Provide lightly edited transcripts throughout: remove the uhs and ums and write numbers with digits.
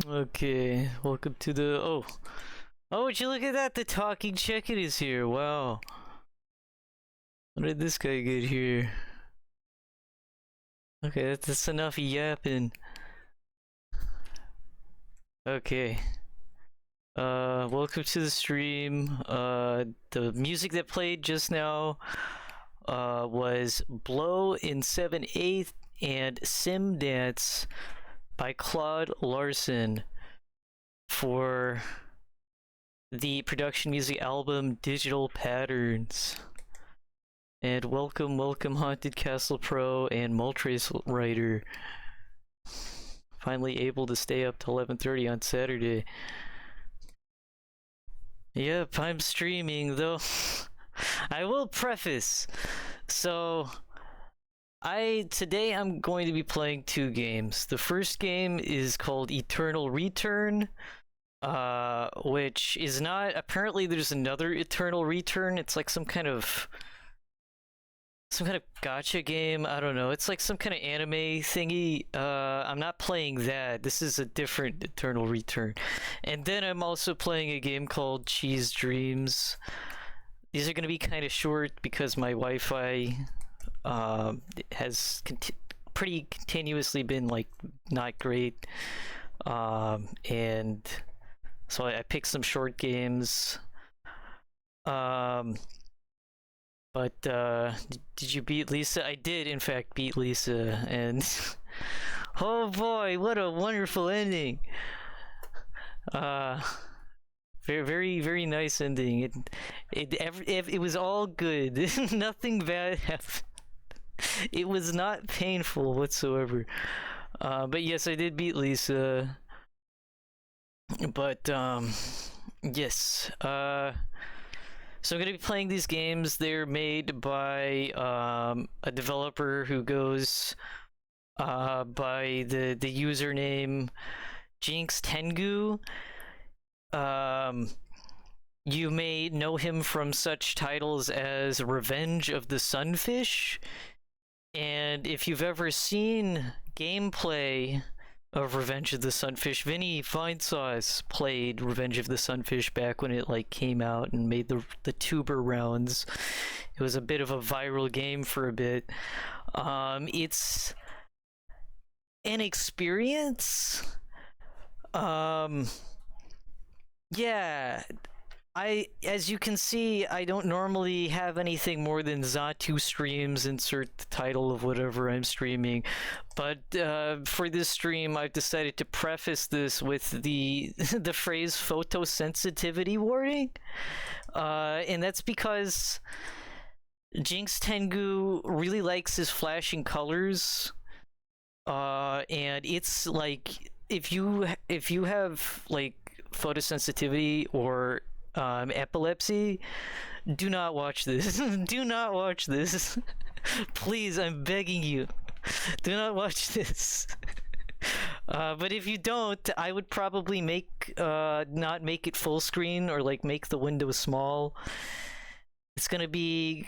Okay, welcome to the... Oh, would you look at that? The talking chicken is here. Wow. What did this guy get here? Okay, that's enough yapping. Okay. Welcome to the stream. The music that played just now, was Blow in 7/8 and Sim Dance by Claude Larson for the production music album Digital Patterns. And welcome Haunted Castle Pro and Moltres Writer. Finally able to stay up till 11:30 on Saturday. Yep, I'm streaming though. I will preface. So today I'm going to be playing 2 games. The first game is called Eternal Return, which is not, apparently there's another Eternal Return. It's like some kind of some kind of gotcha game. I don't know. It's like some kind of anime thingy. I'm not playing that. This is a different Eternal Return. And then I'm also playing a game called Cheese Dreams. These are gonna be kind of short because my Wi-Fi has pretty continuously been like not great. And so I picked some short games. But did you beat Lisa? I did, in fact, beat Lisa, and oh boy, what a wonderful ending! Uh, very nice ending. It was all good. Nothing bad happened. It was not painful whatsoever. But yes, I did beat Lisa. But yes. So I'm gonna be playing these games. They're made by a developer who goes by the username Jinxtengu. You may know him from such titles as Revenge of the Sunfish, and if you've ever seen gameplay of Revenge of the Sunfish, Vinny Vinesauce played Revenge of the Sunfish back when it like came out and made the tuber rounds. It was a bit of a viral game for a bit. It's an experience. Yeah. As you can see, I don't normally have anything more than Zatu streams, insert the title of whatever I'm streaming. But for this stream, I've decided to preface this with the the phrase photosensitivity warning. And that's because Jinxtengu really likes his flashing colors. And it's like if you have like photosensitivity or epilepsy, do not watch this. Do not watch this. Please, I'm begging you. Do not watch this. But if you don't, I would probably not make it full screen or like make the window small. It's gonna be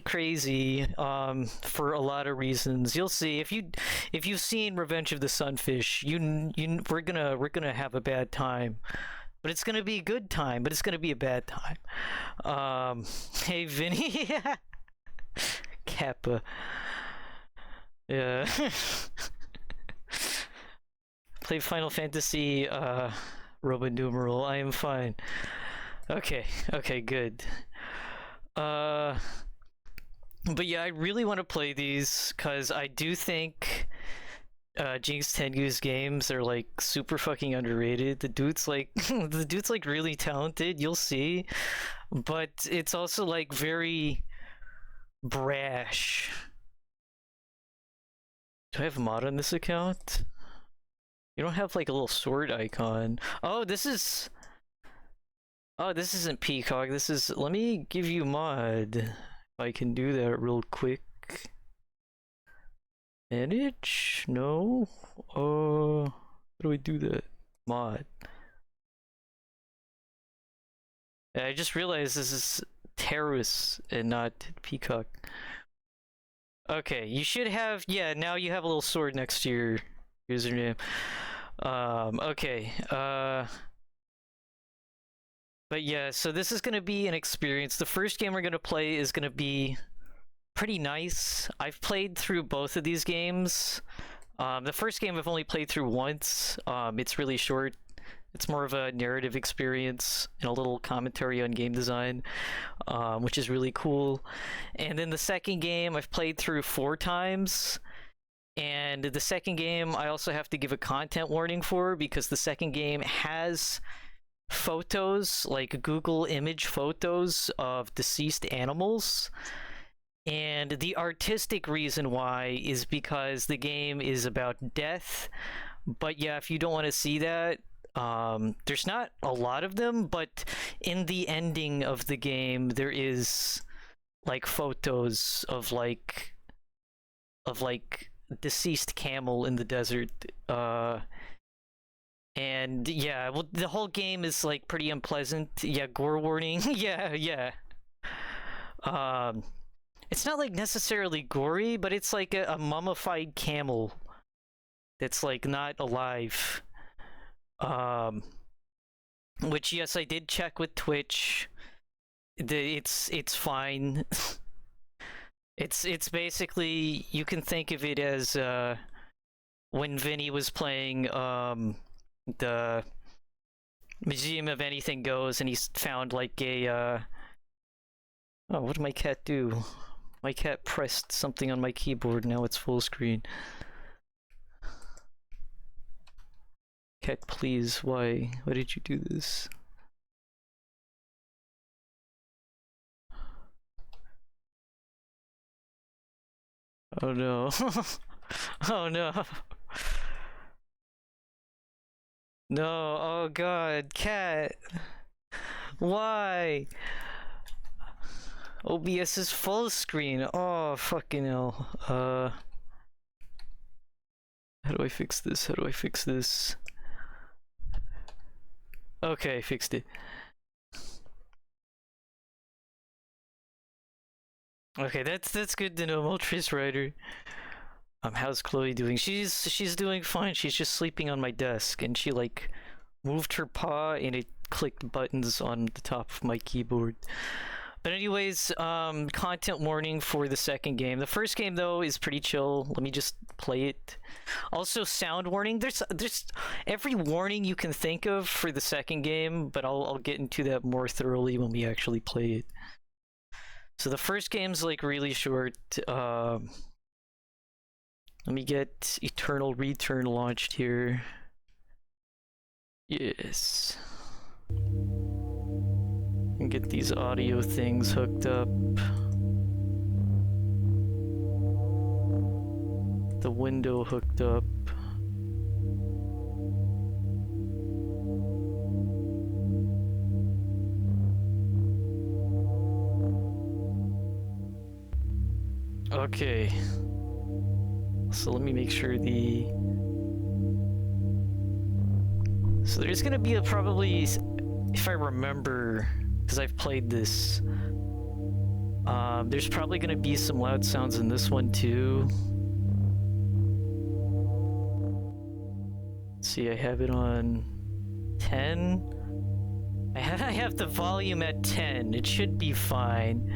crazy for a lot of reasons. You'll see if you've seen Revenge of the Sunfish, we're gonna have a bad time. But it's gonna be a good time, but it's gonna be a bad time. Hey Vinny, Kappa. Yeah. Play Final Fantasy, Roman numeral. I am fine. Okay, good. But yeah, I really want to play these because I do think Jinxtengu's games are like super fucking underrated. The dude's like really talented, you'll see. But it's also like very brash. Do I have a mod on this account? You don't have like a little sword icon. Oh, this isn't Peacock. This is, let me give you mod. If I can do that real quick. Manage? No. How do I do that? Mod. I just realized this is Terrace and not Peacock. Okay, you should have, yeah, now you have a little sword next to your username. Okay, but yeah, so this is gonna be an experience. The first game we're gonna play is gonna be pretty nice. I've played through both of these games. The first game I've only played through once. It's really short. It's more of a narrative experience and a little commentary on game design, which is really cool. And then the second game I've played through 4 times. And the second game I also have to give a content warning for because the second game has photos, like Google image photos of deceased animals. And the artistic reason why is because the game is about death. But yeah, if you don't want to see that, there's not a lot of them, but in the ending of the game, there is like photos of like deceased camel in the desert. And yeah, well, the whole game is like pretty unpleasant. Yeah, gore warning. Yeah. It's not like necessarily gory, but it's like a mummified camel that's like not alive. Um, which yes, I did check with Twitch. It's fine. It's basically, you can think of it as when Vinny was playing the Museum of Anything Goes, and he found like a oh, what did my cat do? My cat pressed something on my keyboard, now it's full screen. Cat, please, why? Why did you do this? Oh no. Oh no. No, oh god, cat. Why? OBS is full screen. Oh, fucking hell. How do I fix this? How do I fix this? Okay, fixed it. Okay, that's good to know, Moltres Rider. How's Chloe doing? She's doing fine. She's just sleeping on my desk, and she like moved her paw and it clicked buttons on the top of my keyboard. But anyways, content warning for the second game. The first game though is pretty chill. Let me just play it. Also, sound warning. There's every warning you can think of for the second game, but I'll get into that more thoroughly when we actually play it. So the first game's like really short. Let me get Eternal Return launched here. Yes. And get these audio things hooked up. The window hooked up. Okay. So let me make sure so there's gonna be probably, if I remember, because I've played this, there's probably gonna be some loud sounds in this one too. Let's see, I have it on 10. I have the volume at 10. It should be fine.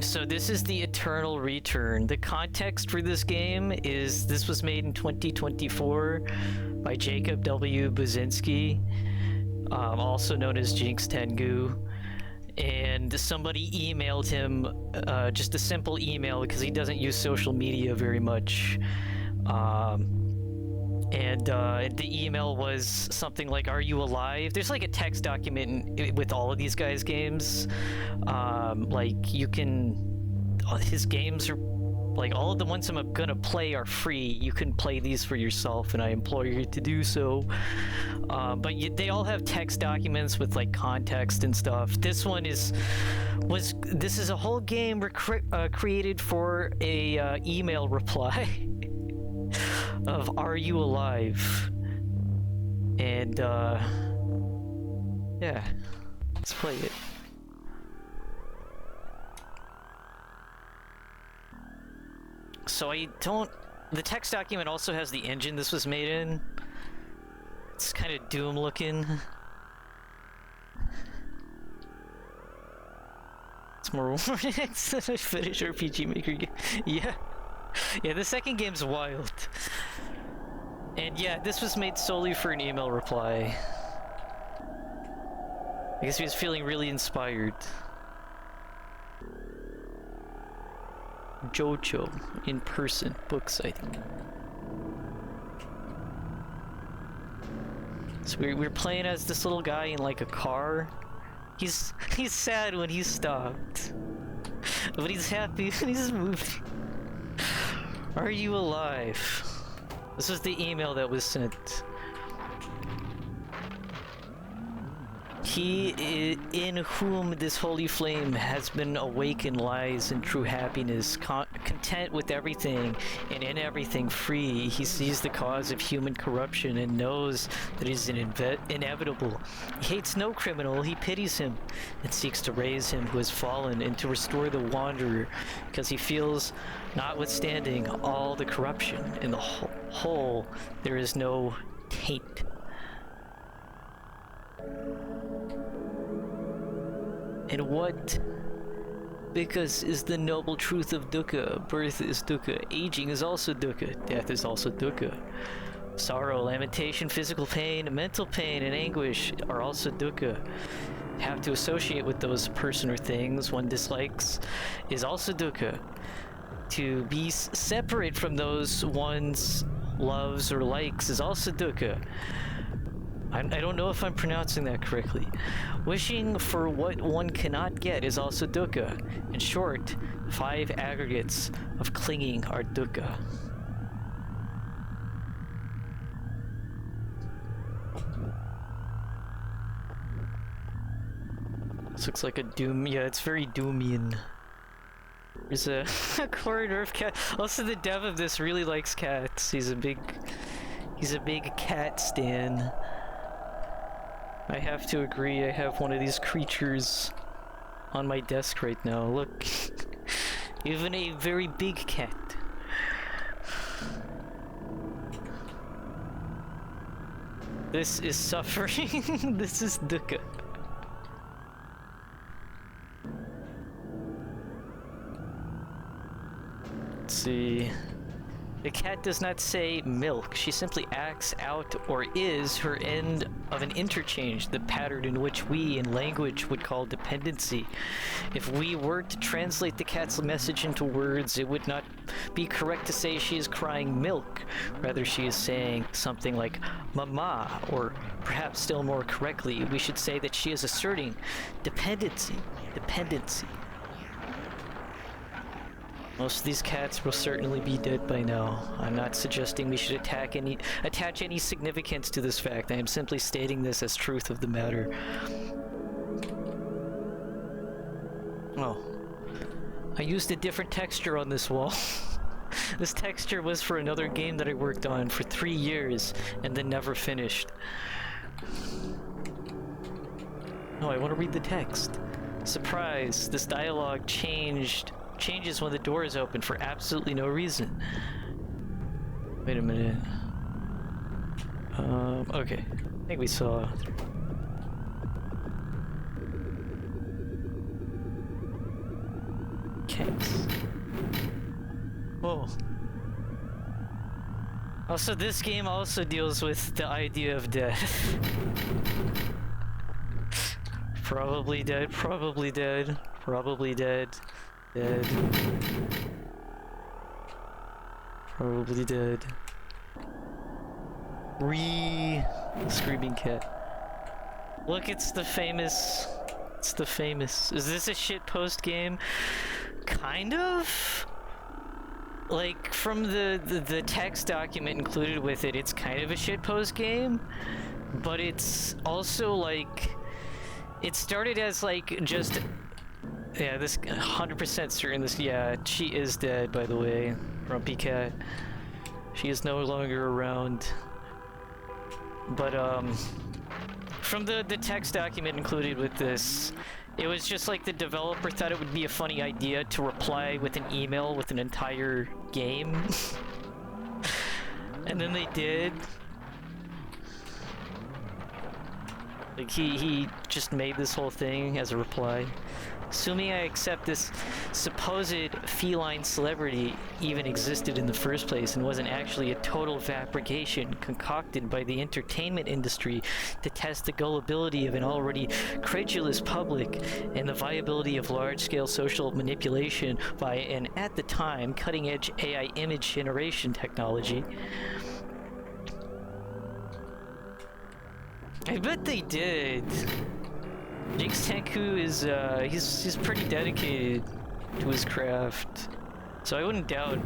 So this is the Eternal Return. The context for this game is this was made in 2024 by Jacob W. Buzinski, also known as Jinxtengu. And somebody emailed him just a simple email because he doesn't use social media very much. The email was something like, "Are you alive?" There's like a text document with all of these guys' games. Like you can, his games are like, all of the ones I'm gonna play are free. You can play these for yourself, and I implore you to do so. But they all have text documents with like context and stuff. This one this is a whole game created for a email reply. Of "Are you alive?" And yeah, let's play it. So the text document also has the engine this was made in. It's kind of Doom looking. It's more warnings than I finished RPG Maker game. Yeah. Yeah, the second game's wild. And yeah, this was made solely for an email reply. I guess he was feeling really inspired. Jojo, in person, book sighting. So we're playing as this little guy in like a car. He's sad when he's stopped. But he's happy when he's moving. Are you alive? This was the email that was sent. in whom this holy flame has been awakened lies in true happiness, content with everything and in everything free. He sees the cause of human corruption and knows that it is inevitable. He hates no criminal, he pities him and seeks to raise him who has fallen and to restore the wanderer, because he feels, notwithstanding all the corruption in the whole, there is no taint. And what, because, is the noble truth of dukkha? Birth is dukkha, aging is also dukkha, death is also dukkha. Sorrow, lamentation, physical pain, mental pain, and anguish are also dukkha. Have to associate with those person or things one dislikes is also dukkha. To be separate from those one's loves or likes is also dukkha. I don't know if I'm pronouncing that correctly. Wishing for what one cannot get is also dukkha. In short, 5 aggregates of clinging are dukkha. This looks like a doom. Yeah, it's very doomian. There's a corridor of cat. Also, the dev of this really likes cats. He's a big cat stan. I have to agree, I have one of these creatures on my desk right now. Look, even a very big cat. This is suffering. This is dukkha. Let's see. The cat does not say milk, she simply acts out or is her end of an interchange, the pattern in which we in language would call dependency. If we were to translate the cat's message into words, it would not be correct to say she is crying milk. Rather, she is saying something like mama, or perhaps still more correctly, we should say that she is asserting dependency. Most of these cats will certainly be dead by now. I'm not suggesting we should attach any significance to this fact. I am simply stating this as truth of the matter. Oh. I used a different texture on this wall. This texture was for another game that I worked on for 3 years and then never finished. Oh, I want to read the text. Surprise, this dialogue changes when the door is open for absolutely no reason. Wait a minute. Okay. I think we saw... cats. Whoa. Also, this game also deals with the idea of death. Probably dead, probably dead, probably dead. Dead. Probably dead. Screaming cat. Look, it's the famous. Is this a shitpost game? Kind of? Like, from the text document included with it, it's kind of a shitpost game. But it's also like... It started as like just... Yeah, this 100% certain this, yeah, she is dead, by the way. Grumpy cat. She is no longer around. But, from the text document included with this, it was just like the developer thought it would be a funny idea to reply with an email with an entire game. And then they did. Like, he just made this whole thing as a reply. Assuming I accept this supposed feline celebrity even existed in the first place and wasn't actually a total fabrication concocted by the entertainment industry to test the gullibility of an already credulous public and the viability of large-scale social manipulation by an, at the time, cutting-edge AI image generation technology. I bet they did. Jinxtengu is, he's pretty dedicated to his craft. So I wouldn't doubt,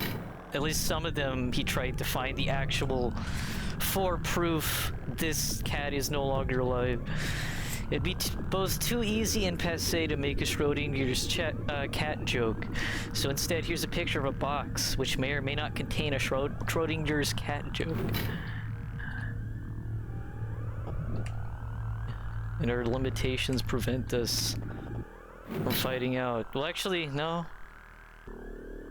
at least some of them, he tried to find the actual proof this cat is no longer alive. It'd be both too easy and passé to make a Schrodinger's cat joke. So instead, here's a picture of a box, which may or may not contain a Schrodinger's cat joke. And our limitations prevent us from fighting out. Well, actually, no.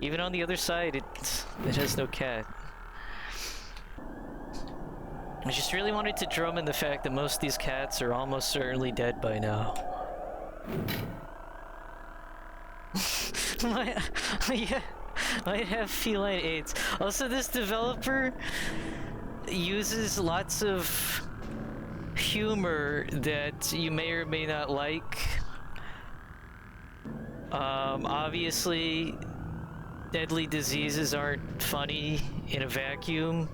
Even on the other side, it has no cat. I just really wanted to drum in the fact that most of these cats are almost certainly dead by now. Yeah, might have feline AIDS. Also, this developer uses lots of humor that you may or may not like. Obviously, deadly diseases aren't funny in a vacuum.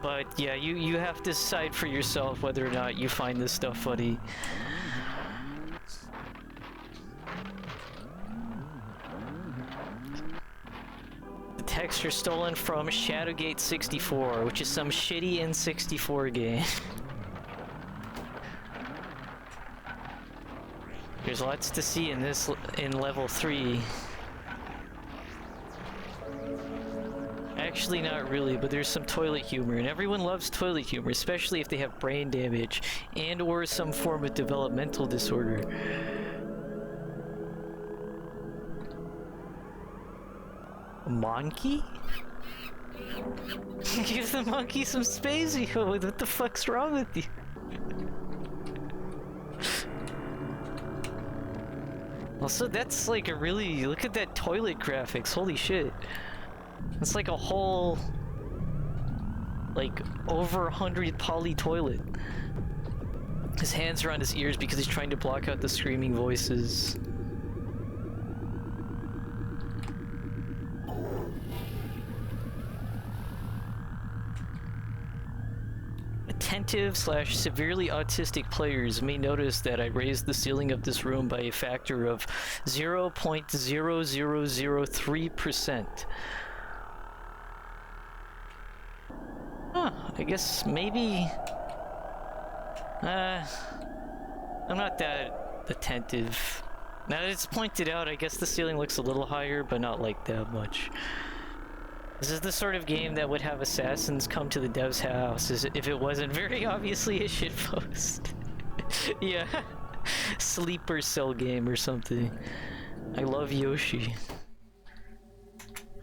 But yeah, you have to decide for yourself whether or not you find this stuff funny. The texture stolen from Shadowgate 64, which is some shitty N64 game. There's lots to see in this in level 3. Actually, not really, but there's some toilet humor, and everyone loves toilet humor, especially if they have brain damage and or some form of developmental disorder. A monkey? Give the monkey some spacey. What the fuck's wrong with you? Also, that's like a really... Look at that toilet graphics, holy shit. It's like a whole, like, over 100 poly toilet. His hands are on his ears because he's trying to block out the screaming voices. Attentive/severely autistic players may notice that I raised the ceiling of this room by a factor of 0.0003%. Huh, I guess maybe... I'm not that attentive. Now that it's pointed out, I guess the ceiling looks a little higher, but not like that much. This is the sort of game that would have assassins come to the dev's house if it wasn't very obviously a shitpost. Yeah. Sleeper cell game or something. I love Yoshi.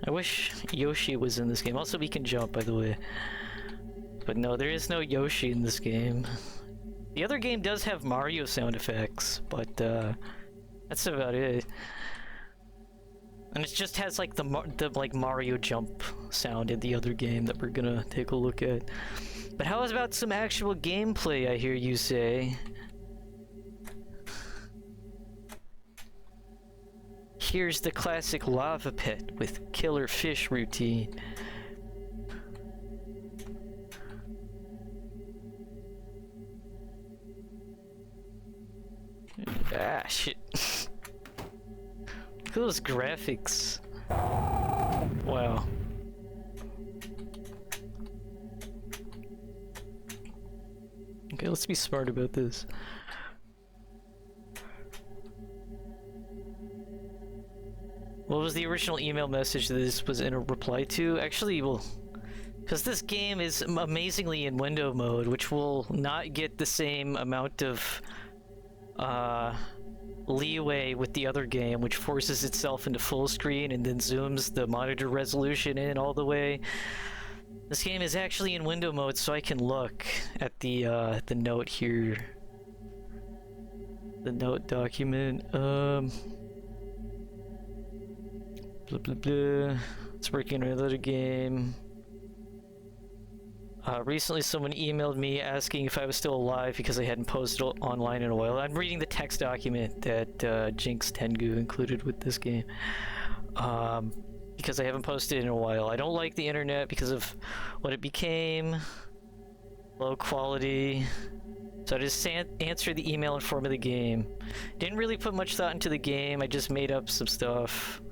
I wish Yoshi was in this game. Also, we can jump, by the way. But no, there is no Yoshi in this game. The other game does have Mario sound effects, but that's about it. And it just has like the like Mario jump sound in the other game that we're gonna take a look at. But how about some actual gameplay, I hear you say? Here's the classic lava pit with killer fish routine. Ah, shit. Look at those graphics. Wow. Okay, let's be smart about this. What was the original email message that this was in a reply to? Actually, well, because this game is amazingly in window mode, which will not get the same amount of leeway with the other game, which forces itself into full screen and then zooms the monitor resolution in all the way. This game is actually in window mode, so I can look at the note here. The note document. Blah blah blah. It's working on another game. Recently someone emailed me asking if I was still alive because I hadn't posted online in a while. I'm reading the text document that Jinxtengu included with this game. Because I haven't posted in a while. I don't like the internet because of what it became. Low quality. So I just answered the email in form of the game. Didn't really put much thought into the game, I just made up some stuff.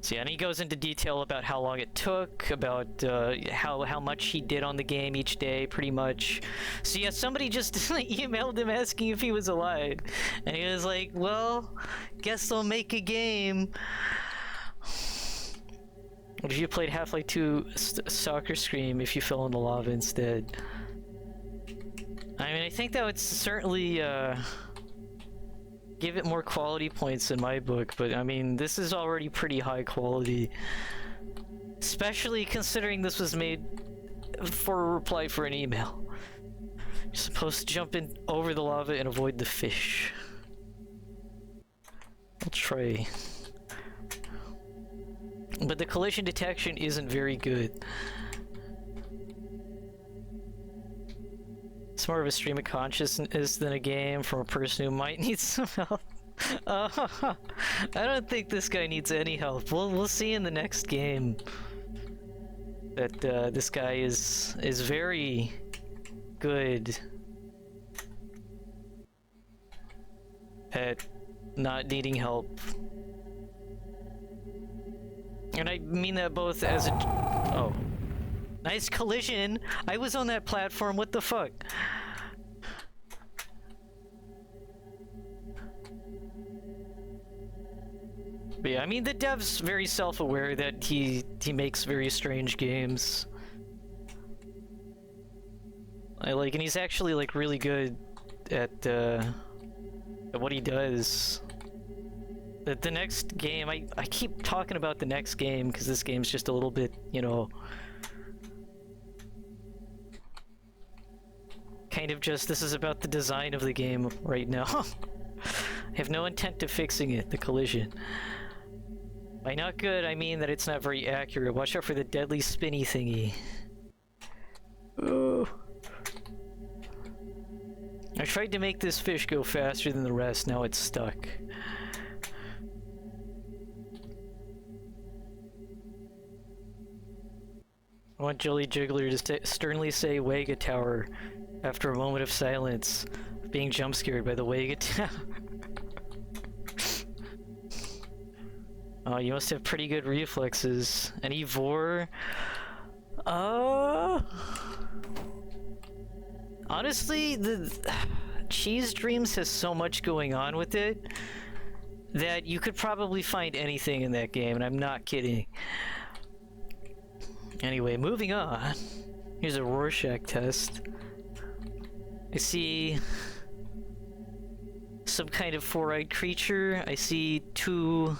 So yeah, and he goes into detail about how long it took, about how much he did on the game each day, pretty much. So yeah, somebody just emailed him asking if he was alive, and he was like, "Well, guess I'll make a game." What if you played Half-Life 2 Soccer Scream if you fell in the lava instead? I mean, I think that would certainly give it more quality points in my book, but I mean, this is already pretty high quality. Especially considering this was made for a reply for an email. You're supposed to jump in over the lava and avoid the fish. I'll try. But the collision detection isn't very good. It's more of a stream of consciousness than a game from a person who might need some help. I don't think this guy needs any help. We'll see in the next game that this guy is very good at not needing help. And I mean that both as a... Oh. Nice collision! I was on that platform, what the fuck? But yeah, I mean, the dev's very self-aware that he makes very strange games. And he's actually, like, really good at what he does. The next game, I keep talking about the next game, because this game's just a little bit, you know... kind of just, this is about the design of the game right now. I have no intent of fixing it, the collision. By not good, I mean that it's not very accurate. Watch out for the deadly spinny thingy. Oh. I tried to make this fish go faster than the rest, now it's stuck. I want Jolly Jiggler to sternly say Wega Tower after a moment of silence, being jump scared by the Wega Tower. Oh, you must have pretty good reflexes. And Ivor... Honestly, the Cheese Dreams has so much going on with it that you could probably find anything in that game, and I'm not kidding. Anyway, moving on. Here's a Rorschach test. I see some kind of four-eyed creature. I see two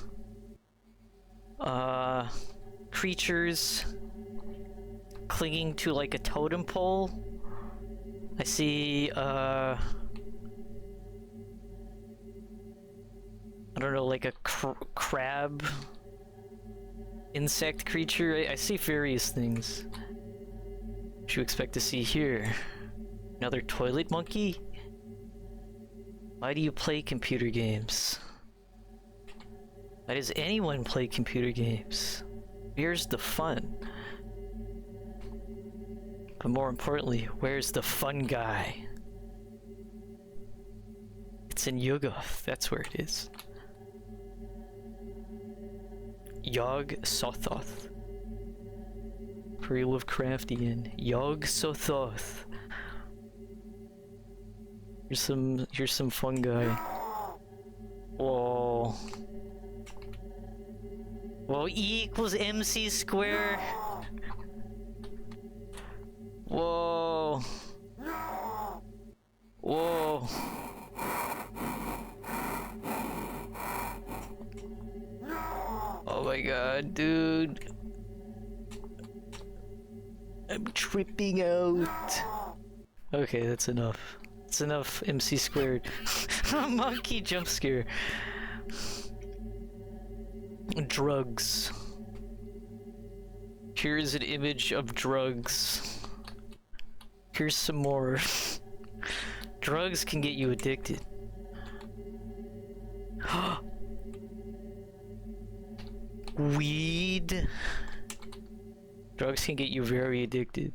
creatures clinging to like a totem pole. I see I don't know, like a crab insect creature. I see various things. What you expect to see here? Another toilet monkey? Why do you play computer games? Why does anyone play computer games? Where's the fun? But more importantly, where's the fun guy? It's in Yugoth, that's where it is. Yog Sothoth. Pretty Lovecraftian. Yog Sothoth. Here's some fun guy. Whoa. Whoa, E equals MC square. Whoa. Whoa. Oh my god, dude. I'm tripping out. Okay, that's enough. That's enough MC squared. Monkey jump scare. Drugs. Here's an image of drugs. Here's some more. Drugs can get you addicted. Weed. Drugs can get you very addicted.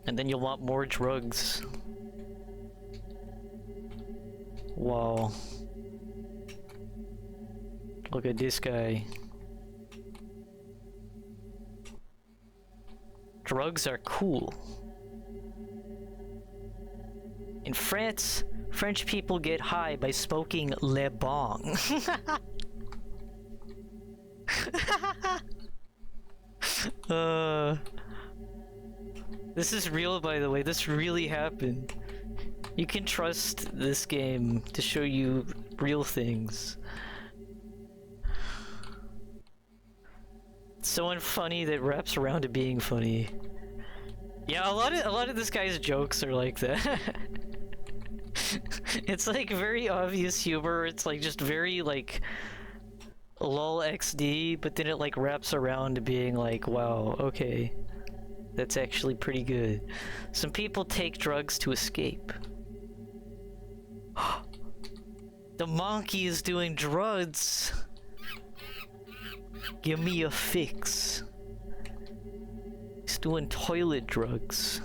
And then you'll want more drugs. Wow. Look at this guy. Drugs are cool. In France, French people get high by smoking le bong. This is real, by the way. This really happened. You can trust this game to show you real things. It's so unfunny that wraps around to being funny. Yeah, a lot of this guy's jokes are like that. It's like very obvious humor. It's like just very like lol XD, but then it like wraps around to being like, wow, okay, that's actually pretty good. Some people take drugs to escape. The monkey is doing drugs. Give me a fix. He's doing toilet drugs.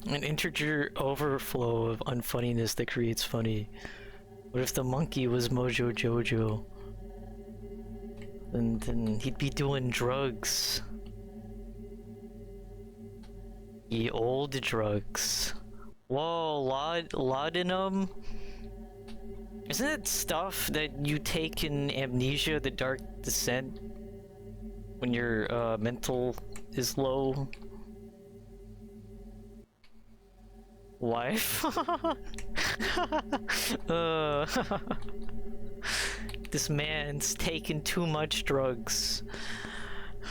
An integer overflow of unfunniness that creates funny. What if the monkey was Mojo Jojo? Then he'd be doing drugs. Ye old drugs. Whoa, laudanum? Isn't it stuff that you take in Amnesia, The Dark Descent? When your mental is low? Wife? This man's taking too much drugs. I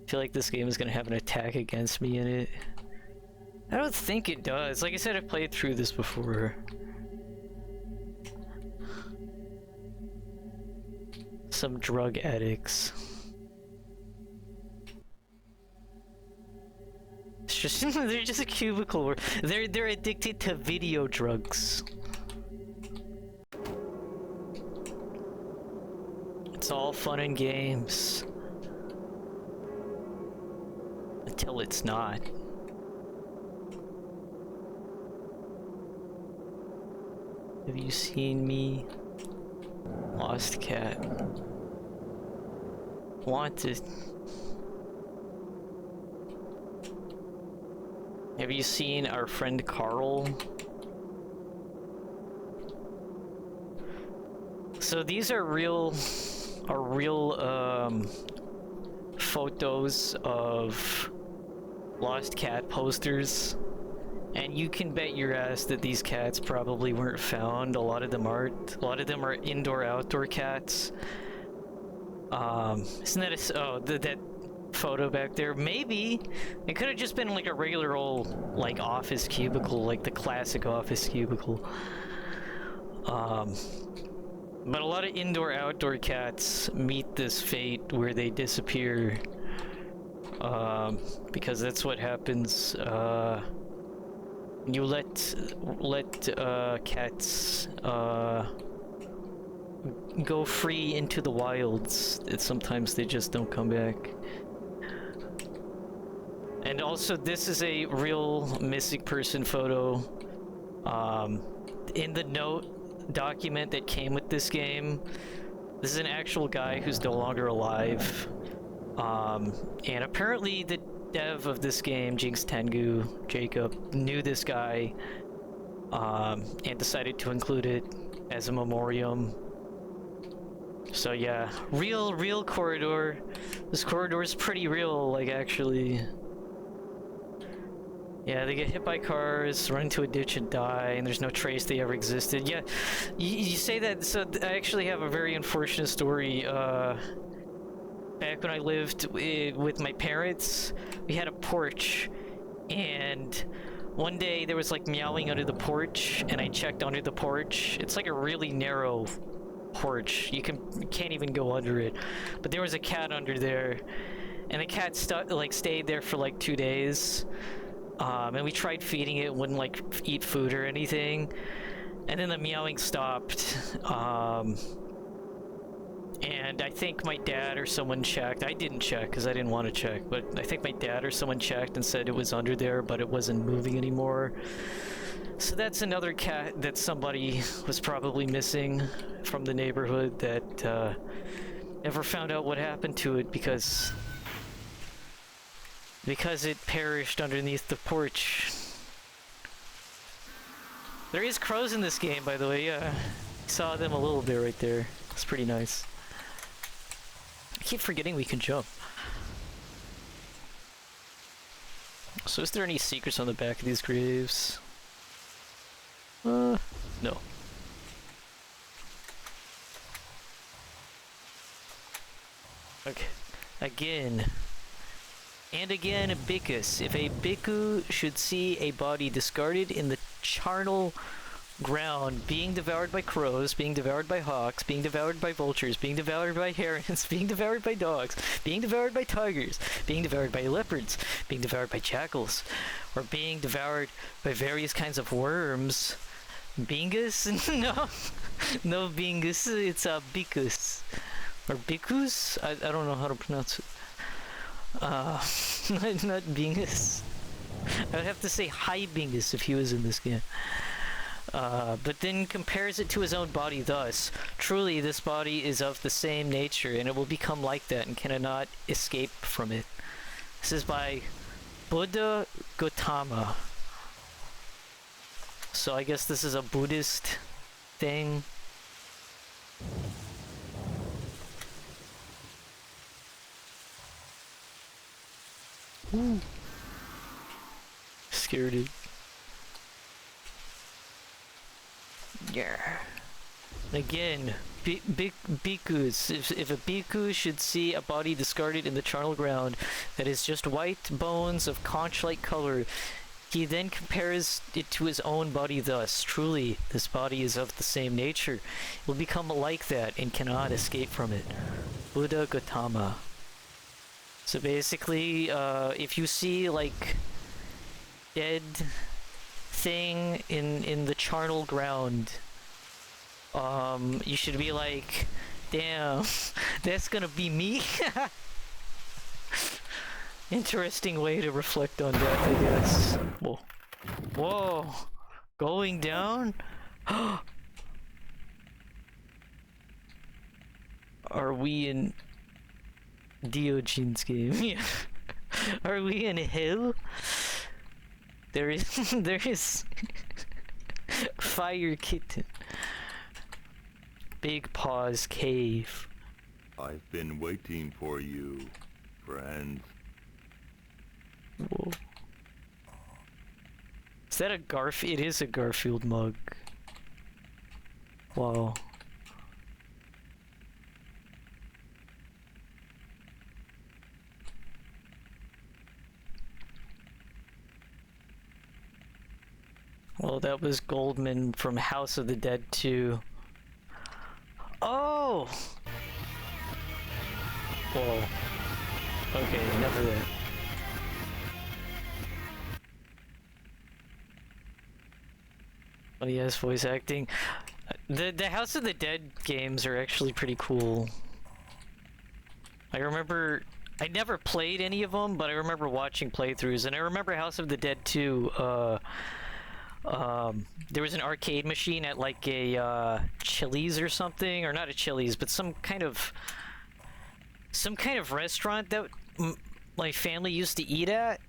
feel like this game is gonna have an attack against me in it. I don't think it does. Like I said, I've played through this before. Some drug addicts. It's just they're just a cubicle where they're addicted to video drugs. It's all fun and games. Until it's not. Have you seen me? Lost cat. Wanted. Have you seen our friend Carl? So these are real photos of lost cat posters. And you can bet your ass that these cats probably weren't found. A lot of them aren't. A lot of them are indoor-outdoor cats. Isn't that that photo back there? Maybe it could have just been like a regular old like office cubicle, like the classic office cubicle. But a lot of indoor-outdoor cats meet this fate where they disappear. Because that's what happens. You let cats go free into the wilds. Sometimes they just don't come back. And also, this is a real missing person photo. In the note document that came with this game, this is an actual guy who's no longer alive. And apparently the dev of this game, Jinxtengu, Jacob, knew this guy, and decided to include it as a memoriam. So yeah, real corridor. This corridor is pretty real, like actually. Yeah, they get hit by cars, run into a ditch and die, and there's no trace they ever existed. Yeah, you say that, so I actually have a very unfortunate story. Back when I lived with my parents, we had a porch, and one day there was like meowing under the porch, and I checked under the porch. It's like a really narrow porch. You can't even go under it. But there was a cat under there, and the cat stayed there for like 2 days. And we tried feeding it, wouldn't like eat food or anything. And then the meowing stopped. And I think my dad or someone checked. I didn't check because I didn't want to check, but I think my dad or someone checked and said it was under there, but it wasn't moving anymore. So that's another cat that somebody was probably missing from the neighborhood that Never found out what happened to it because it perished underneath the porch. There is crows in this game, by the way. Yeah, saw them a little bit right there. It's pretty nice. I keep forgetting we can jump. So is there any secrets on the back of these graves? No. Okay. Again. And again, bhikkhus. If a bhikkhu should see a body discarded in the charnel ground, being devoured by crows, being devoured by hawks, being devoured by vultures, being devoured by herons, being devoured by dogs, being devoured by tigers, being devoured by leopards, being devoured by jackals, or being devoured by various kinds of worms. Bingus? No. No bingus, it's a bhikkhus. Or bhikkhus? I don't know how to pronounce it. Not Bingus. I would have to say hi Bingus if he was in this game. But then compares it to his own body thus: truly this body is of the same nature, and it will become like that and cannot escape from it. This is by Buddha Gautama. So I guess this is a Buddhist thing. Ooh. Scared it. Yeah. Again, bhikkhus. If a bhikkhu should see a body discarded in the charnel ground that is just white bones of conch-like color, he then compares it to his own body thus: truly, this body is of the same nature. It will become like that and cannot escape from it. Buddha Gautama. So basically, if you see like dead thing in the charnel ground, you should be like, damn, that's gonna be me. Interesting way to reflect on death, I guess. Whoa. Whoa. Going down? Are we in Diogenes game? Yeah. Are we in hell? There is Fire Kitten. Big Paws Cave. I've been waiting for you, friend. Whoa. Is that a It is a Garfield mug. Wow. Well, that was Goldman from House of the Dead 2. Oh! Whoa. Okay, enough of that. Oh yes, voice acting. The House of the Dead games are actually pretty cool. I remember... I never played any of them, but I remember watching playthroughs, and I remember House of the Dead 2, there was an arcade machine at like a Chili's or something, or not a Chili's, but some kind of restaurant that my family used to eat at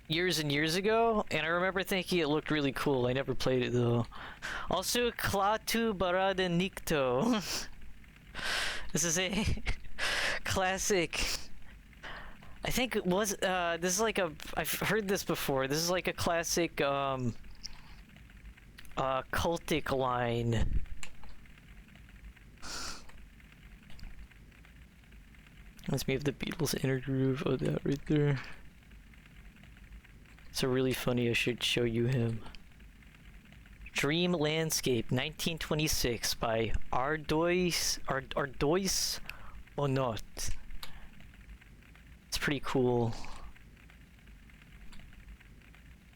years and years ago, and I remember thinking it looked really cool. I never played it though. Also, Klaatu Barada Nikto. This is a classic. I think it was this is like a, I've heard this before. This is like a classic cultic line. Reminds me of the Beatles' Inner Groove. Oh, that right there. It's a really funny. I should show you him. Dream Landscape, 1926, by Ardois Onot. It's pretty cool.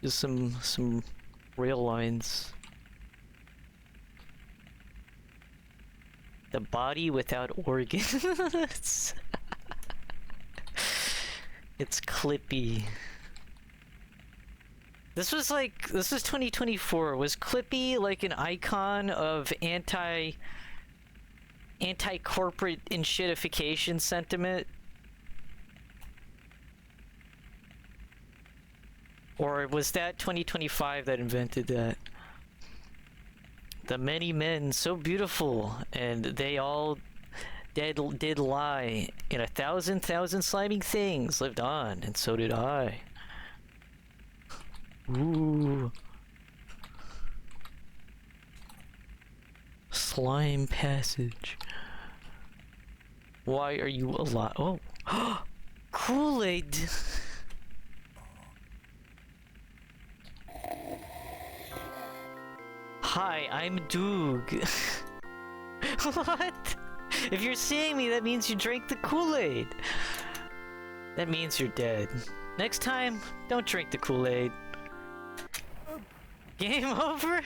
Just some rail lines. The body without organs. It's Clippy. This was 2024. Was Clippy like an icon of anti-corporate and shitification sentiment? Or was that 2025 that invented that? The many men so beautiful, and they all did lie, and 1,000 sliming things lived on, and so did I. Ooh. Slime passage. Why are you alive? Oh. Kool-Aid! Hi, I'm Doog. What? If you're seeing me, that means you drank the Kool-Aid. That means you're dead. Next time, don't drink the Kool-Aid. Game over?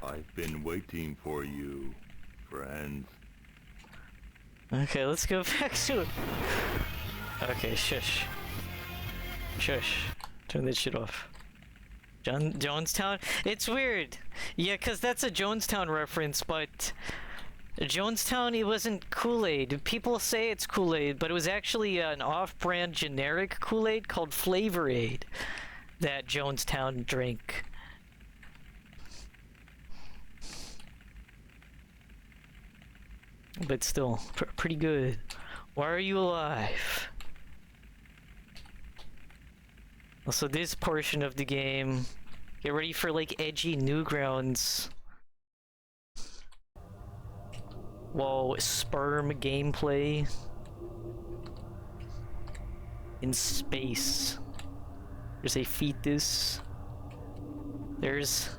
I've been waiting for you, friends. Okay, let's go back to it. Okay, shush. Shush. Turn that shit off. Jonestown? It's weird. Yeah, cause that's a Jonestown reference, but Jonestown, it wasn't Kool-Aid. People say it's Kool-Aid, but it was actually an off-brand generic Kool-Aid called Flavor Aid that Jonestown drank. But still, pretty good. Why are you alive? Also, this portion of the game, get ready for like edgy Newgrounds. Whoa, sperm gameplay in space. There's a fetus. There's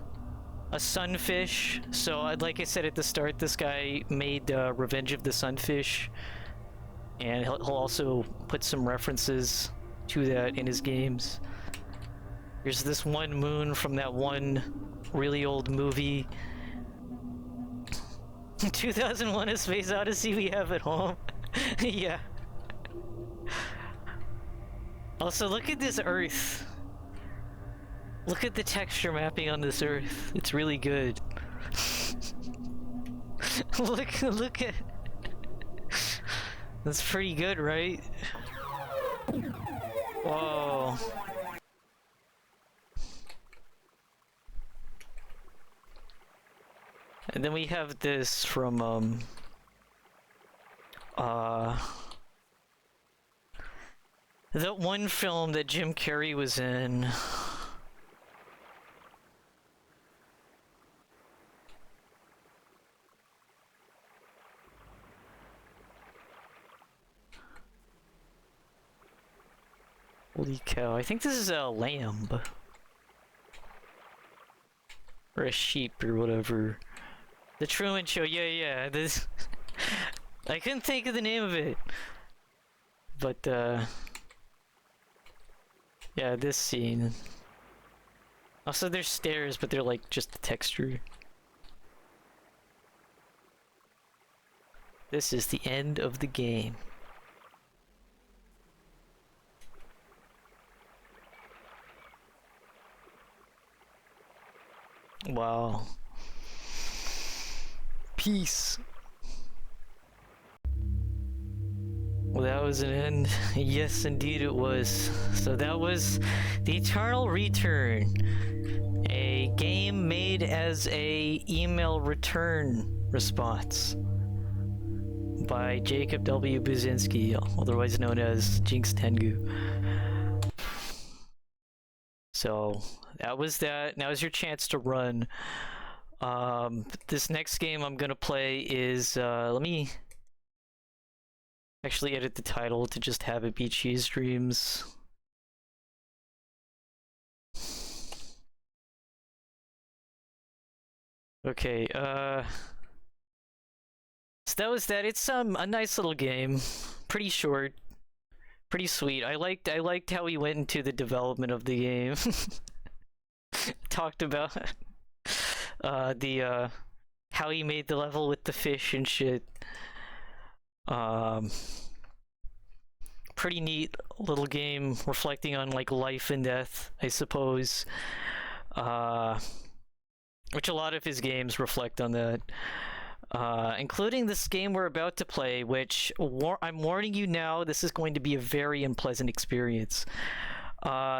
a sunfish. So, like I said at the start, this guy made Revenge of the Sunfish, and he'll also put some references to that in his games. There's this one moon from that one really old movie. 2001: A Space Odyssey we have at home. Yeah. Also, look at this Earth. Look at the texture mapping on this Earth. It's really good. look at... That's pretty good, right? Whoa. And then we have this from, that one film that Jim Carrey was in. Holy cow, I think this is a lamb. Or a sheep or whatever. The Truman Show, yeah, this... I couldn't think of the name of it. But, yeah, this scene. Also, there's stairs, but they're like just the texture. This is the end of the game. Wow. Peace. Well, that was an end. Yes, indeed it was. So that was The Eternal Return, a game made as a email return response by Jacob W. Buzinski, otherwise known as Jinxtengu. So that was that. Now's your chance to run. This next game I'm gonna play is, let me actually edit the title to just have it be Cheese Dreams. Okay, so that was that. It's a nice little game, pretty short, pretty sweet. I liked how he went into the development of the game. Talked about how he made the level with the fish and shit. Pretty neat little game reflecting on like life and death, I suppose. Which a lot of his games reflect on that. including this game we're about to play, which I'm warning you now, this is going to be a very unpleasant experience.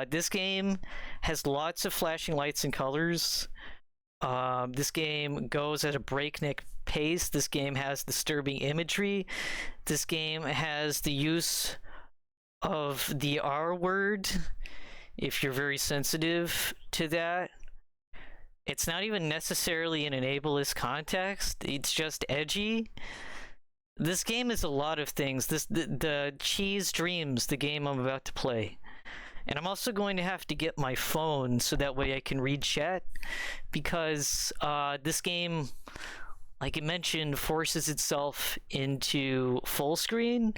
This game has lots of flashing lights and colors. This game goes at a breakneck pace. This game has disturbing imagery. This game has the use of the R word, if you're very sensitive to that. It's not even necessarily in an ableist context. It's just edgy. This game is a lot of things. The Cheese Dreams, the game I'm about to play. And I'm also going to have to get my phone so that way I can read chat, because this game, like it mentioned, forces itself into full screen,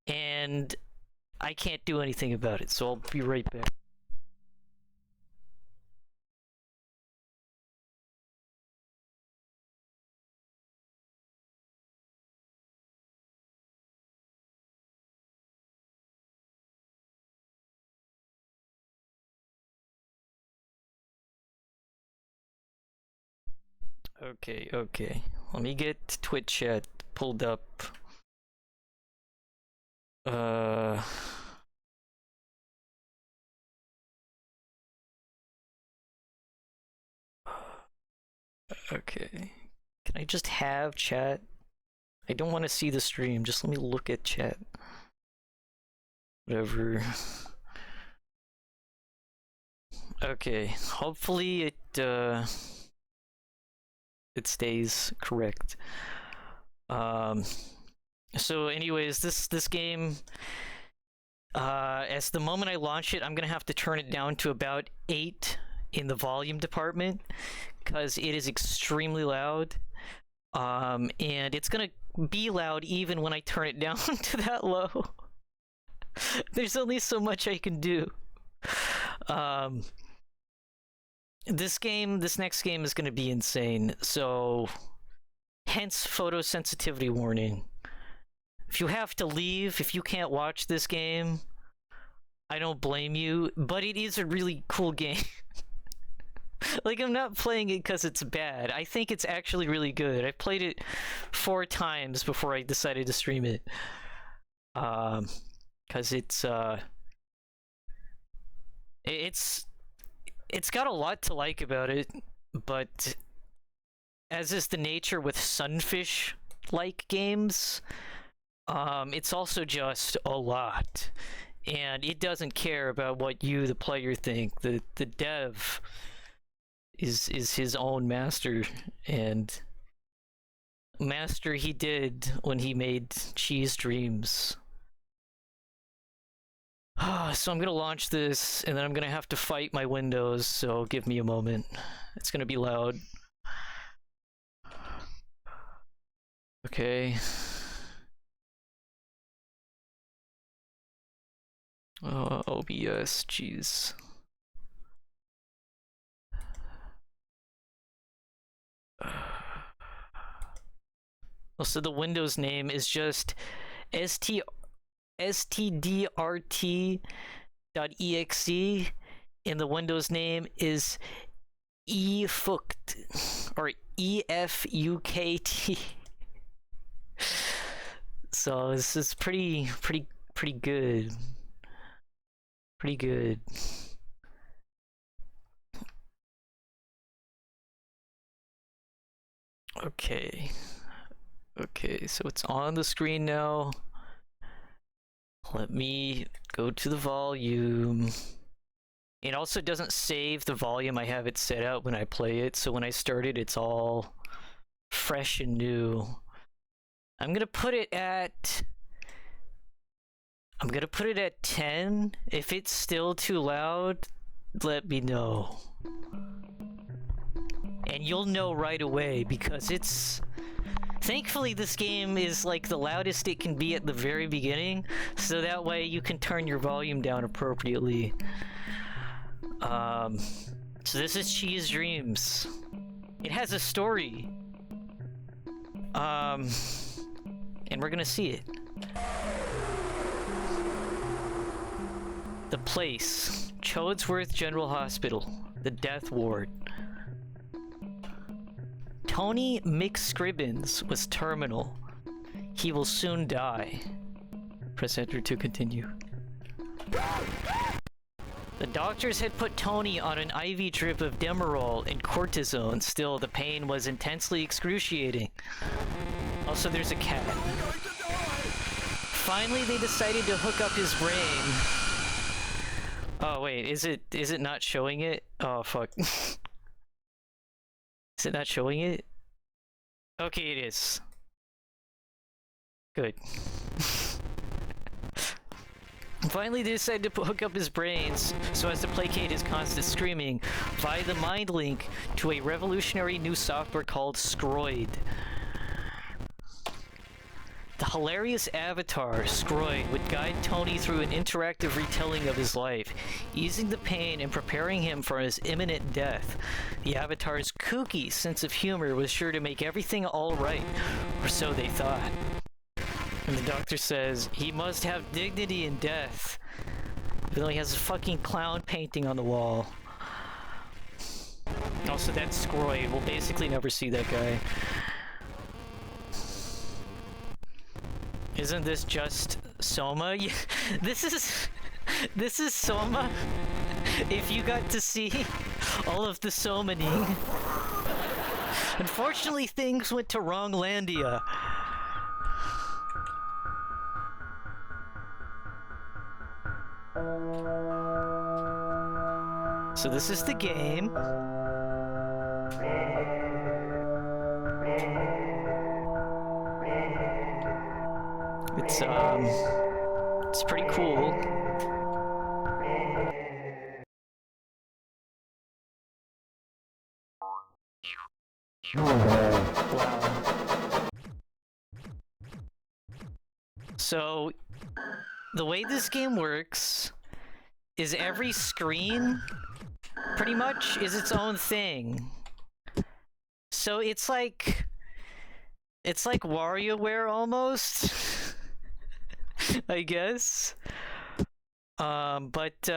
and I can't do anything about it, so I'll be right back. Okay. Let me get Twitch chat pulled up. Okay. Can I just have chat? I don't want to see the stream. Just let me look at chat. Whatever. Okay. Hopefully it stays correct. So anyways, this game, as the moment I launch it, I'm gonna have to turn it down to about 8 in the volume department, because it is extremely loud. And it's gonna be loud even when I turn it down to that low. There's only so much I can do. This next game is gonna be insane, so hence photosensitivity warning. If you have to leave, if you can't watch this game, I don't blame you, but it is a really cool game. Like, I'm not playing it because it's bad. I think it's actually really good. I've played it 4 times before I decided to stream it. Because it's got a lot to like about it, but as is the nature with Sunfish-like games, it's also just a lot, and it doesn't care about what you, the player, think. The dev is his own master, and master he did when he made Cheese Dreams. So I'm gonna launch this, and then I'm gonna have to fight my Windows, so give me a moment. It's gonna be loud. Okay. OBS, jeez. So the Windows name is just stdrt.exe, and the Windows name is efukt, or EFUKT. So this is pretty good. Pretty good. Okay, so it's on the screen now. Let me go to the volume. It also doesn't save the volume I have it set out when I play it, so when I start it, it's all fresh and new. I'm gonna put it at 10. If it's still too loud, let me know. And you'll know right away, because it's... Thankfully, this game is like the loudest it can be at the very beginning, so that way you can turn your volume down appropriately. So this is Cheese Dreams. It has a story. And we're gonna see it. The place, Choadsworth General Hospital, the death ward. Tony McScribbins was terminal. He will soon die. Press enter to continue. The doctors had put Tony on an IV drip of Demerol and cortisone. Still, the pain was intensely excruciating. Also, there's a cat. Finally, they decided to hook up his brain. Oh, wait, is it not showing it? Oh, fuck. Is it not showing it? Okay, it is. Good. Finally, they decided to hook up his brains so as to placate his constant screaming via the mind link to a revolutionary new software called Scroid. The hilarious avatar, Scroid, would guide Tony through an interactive retelling of his life, easing the pain and preparing him for his imminent death. The avatar's kooky sense of humor was sure to make everything all right, or so they thought. And the doctor says he must have dignity in death, even though he has a fucking clown painting on the wall. Also, that's Scroid. We'll basically never see that guy. Isn't this just Soma? Yeah, this is Soma. If you got to see all of the Somaning. Unfortunately, things went to Wronglandia. So this is the game. It's pretty cool. Wow. So, the way this game works is every screen pretty much is its own thing. So it's like WarioWare almost. I guess. But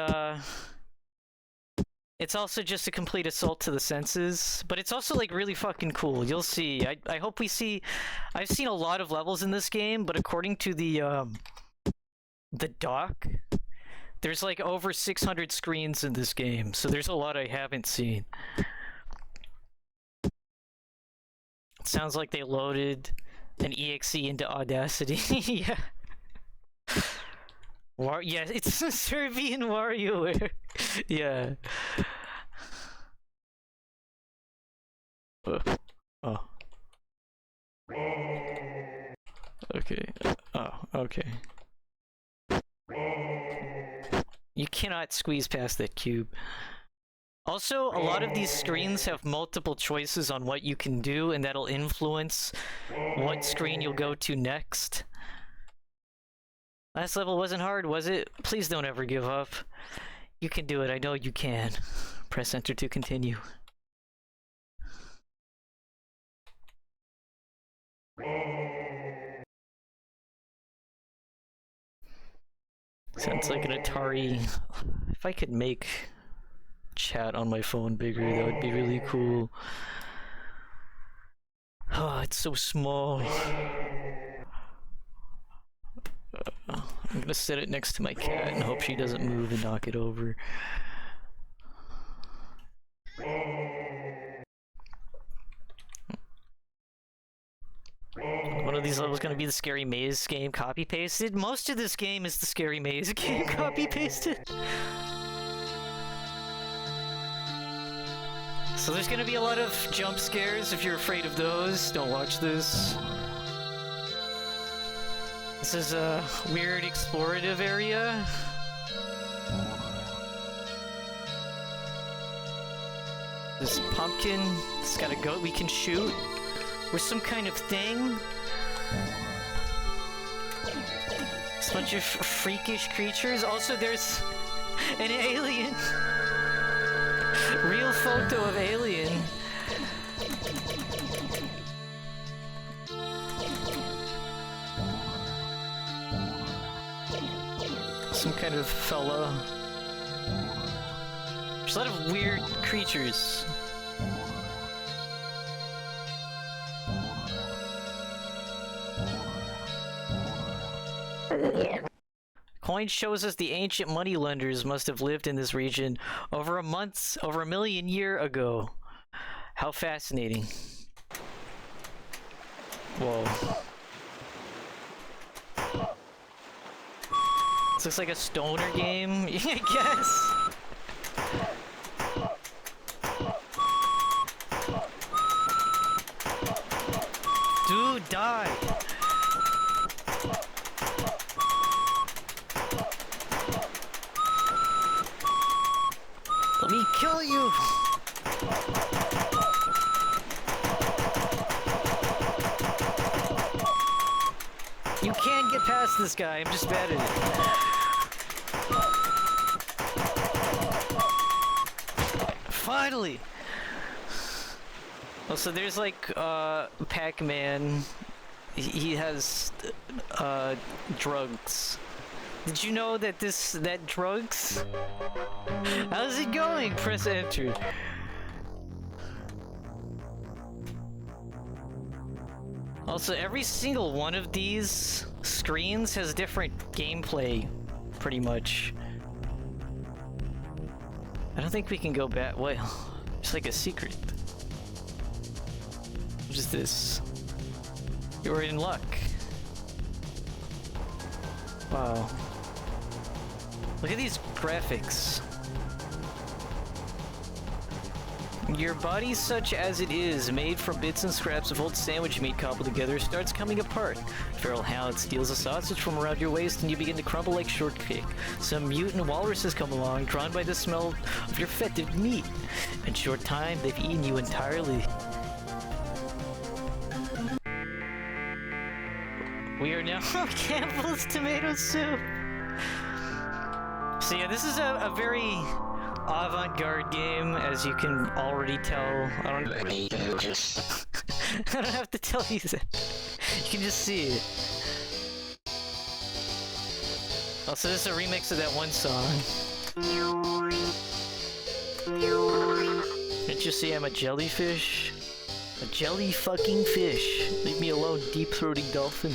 it's also just a complete assault to the senses, but it's also like really fucking cool. You'll see. I hope we see. I've seen a lot of levels in this game, but according to the doc, there's like over 600 screens in this game, so there's a lot I haven't seen. It sounds like they loaded an EXE into Audacity. Yeah. Yeah, it's a Serbian WarioWare. Yeah. Oh. Okay. Oh, okay. You cannot squeeze past that cube. Also, a lot of these screens have multiple choices on what you can do, and that'll influence what screen you'll go to next. Last level wasn't hard, was it? Please don't ever give up. You can do it, I know you can. Press enter to continue. Sounds like an Atari. If I could make chat on my phone bigger, that would be really cool. Oh, it's so small. I'm gonna set it next to my cat and hope she doesn't move and knock it over. One of these levels gonna be the Scary Maze game copy-pasted. Most of this game is the Scary Maze game copy-pasted. So there's gonna be a lot of jump scares. If you're afraid of those, don't watch this. This is a weird explorative area. This pumpkin, it's got a goat we can shoot. Or some kind of thing. It's a bunch of freakish creatures. Also, there's an alien. Real photo of alien. Some kind of fella. There's a lot of weird creatures. Coin shows us the ancient moneylenders must have lived in this region over a million year ago. How fascinating. Whoa. This looks like a stoner game, I guess. Dude, die! Let me kill you! You can't get past this guy, I'm just bad at it. Finally! Oh, so there's like, Pac-Man. He has, drugs. Did you know that that drugs? How's it going? Press enter. Also, every single one of these screens has different gameplay, pretty much. I don't think we can go back. Well, it's like a secret. What is this? You're in luck. Wow. Look at these graphics. Your body, such as it is, made from bits and scraps of old sandwich meat cobbled together, starts coming apart. Feral hound steals a sausage from around your waist and you begin to crumble like shortcake. Some mutant walruses come along, drawn by the smell of your fetid meat. In short time, they've eaten you entirely. We are now Campbell's tomato soup. So yeah, this is a very avant-garde game, as you can already tell. I don't I don't have to tell you that. You can just see it. Also, this is a remix of that one song. Can't you see I'm a jellyfish? A jelly fucking fish. Leave me alone, deep-throating dolphin.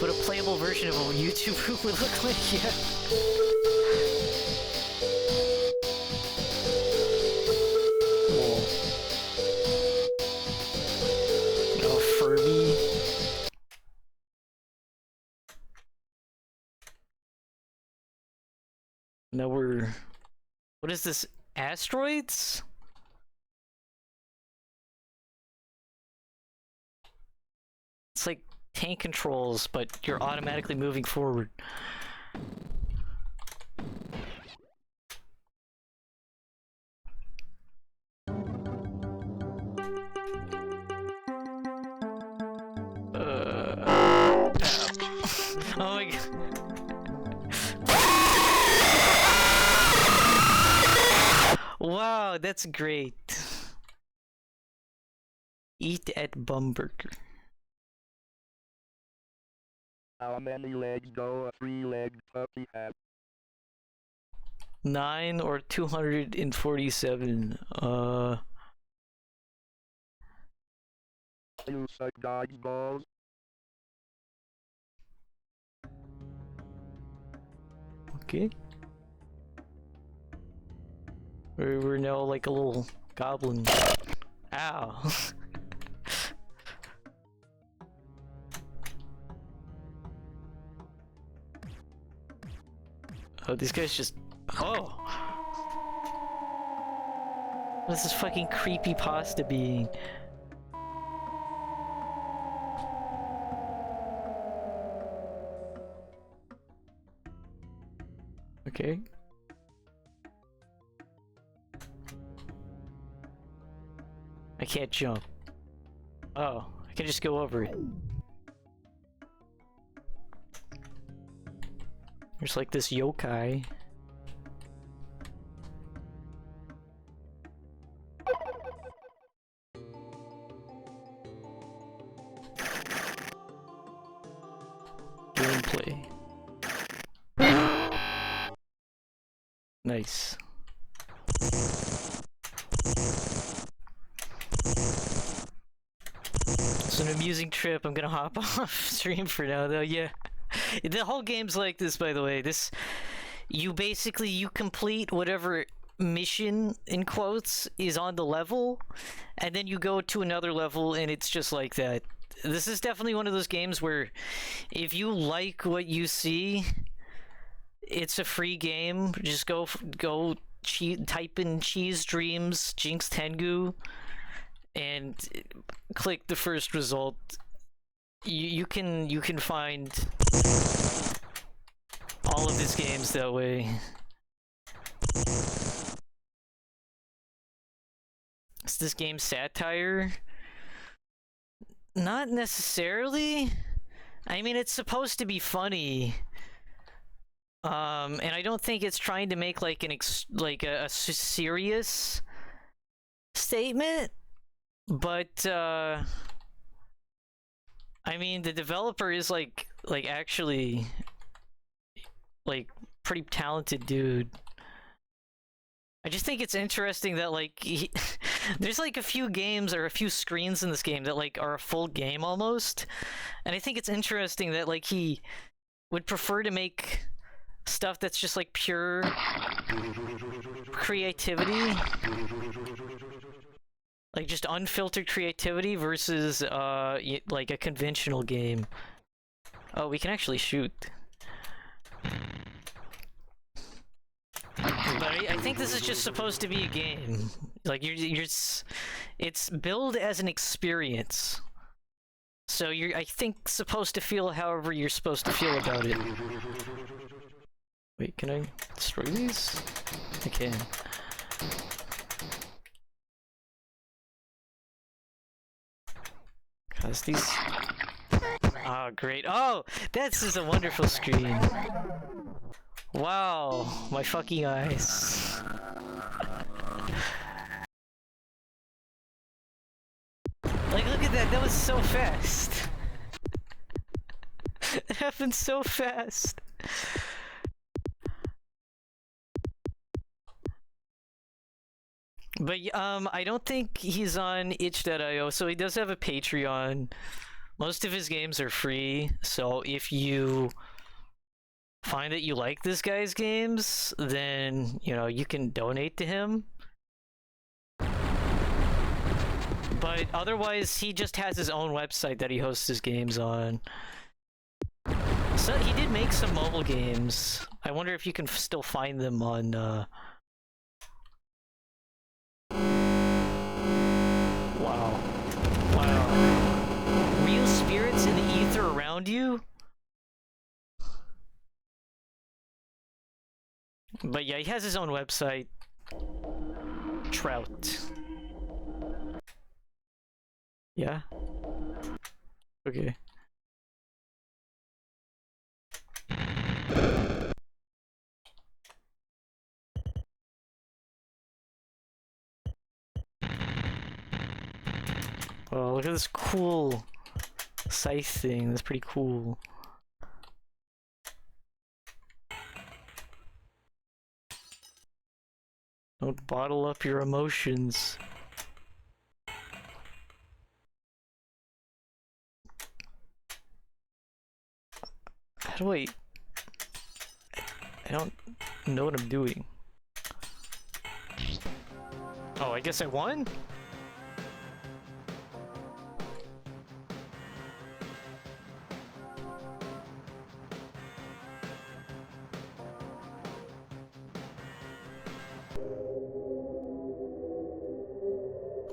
What a playable version of a YouTuber would look like, yeah. Whoa. Oh, Furby. Now we're... What is this? Asteroids? It's like tank controls, but you're automatically moving forward. Oh my god. Wow, that's great. Eat at Bumburger. How many legs do a three-legged puppy have? 9 or 247. You suck dog's balls. Okay. We're now like a little goblin. Ow. Oh, these guys just... Oh! What is this fucking creepy pasta being? Okay. I can't jump. Oh, I can just go over it. There's like this yokai. Gameplay. Nice. an amusing trip. I'm gonna hop off stream for now, though. Yeah, the whole game's like this, by the way. You basically complete whatever mission in quotes is on the level, and then you go to another level, and it's just like that. This is definitely one of those games where if you like what you see, it's a free game. Just go type in Cheese Dreams Jinxtengu and click the first result. You can find all of his games that way. Is this game satire? Not necessarily. I mean, it's supposed to be funny. And I don't think it's trying to make like a serious statement, but I mean, the developer is like actually like pretty talented dude. I just think it's interesting that like there's like a few games or a few screens in this game that like are a full game almost, and I think it's interesting that like he would prefer to make stuff that's just like pure creativity, like just unfiltered creativity versus like a conventional game. Oh, we can actually shoot. But I think this is just supposed to be a game. Like it's billed as an experience. So you're, I think, supposed to feel however you're supposed to feel about it. Wait, can I destroy these? I can. Cause these... Oh, great. Oh, this is a wonderful screen. Wow, my fucking eyes. Like, look at that, that was so fast. It happened so fast. But I don't think he's on itch.io, so he does have a Patreon. Most of his games are free, so if you find that you like this guy's games, then, you know, you can donate to him. But otherwise, he just has his own website that he hosts his games on. So he did make some mobile games. I wonder if you can still find them on, Wow. Wow. Real spirits in the ether around you? But yeah, he has his own website. Trout. Yeah? Okay. Oh, look at this cool scythe thing. That's pretty cool. Don't bottle up your emotions. How do I don't know what I'm doing. Oh, I guess I won?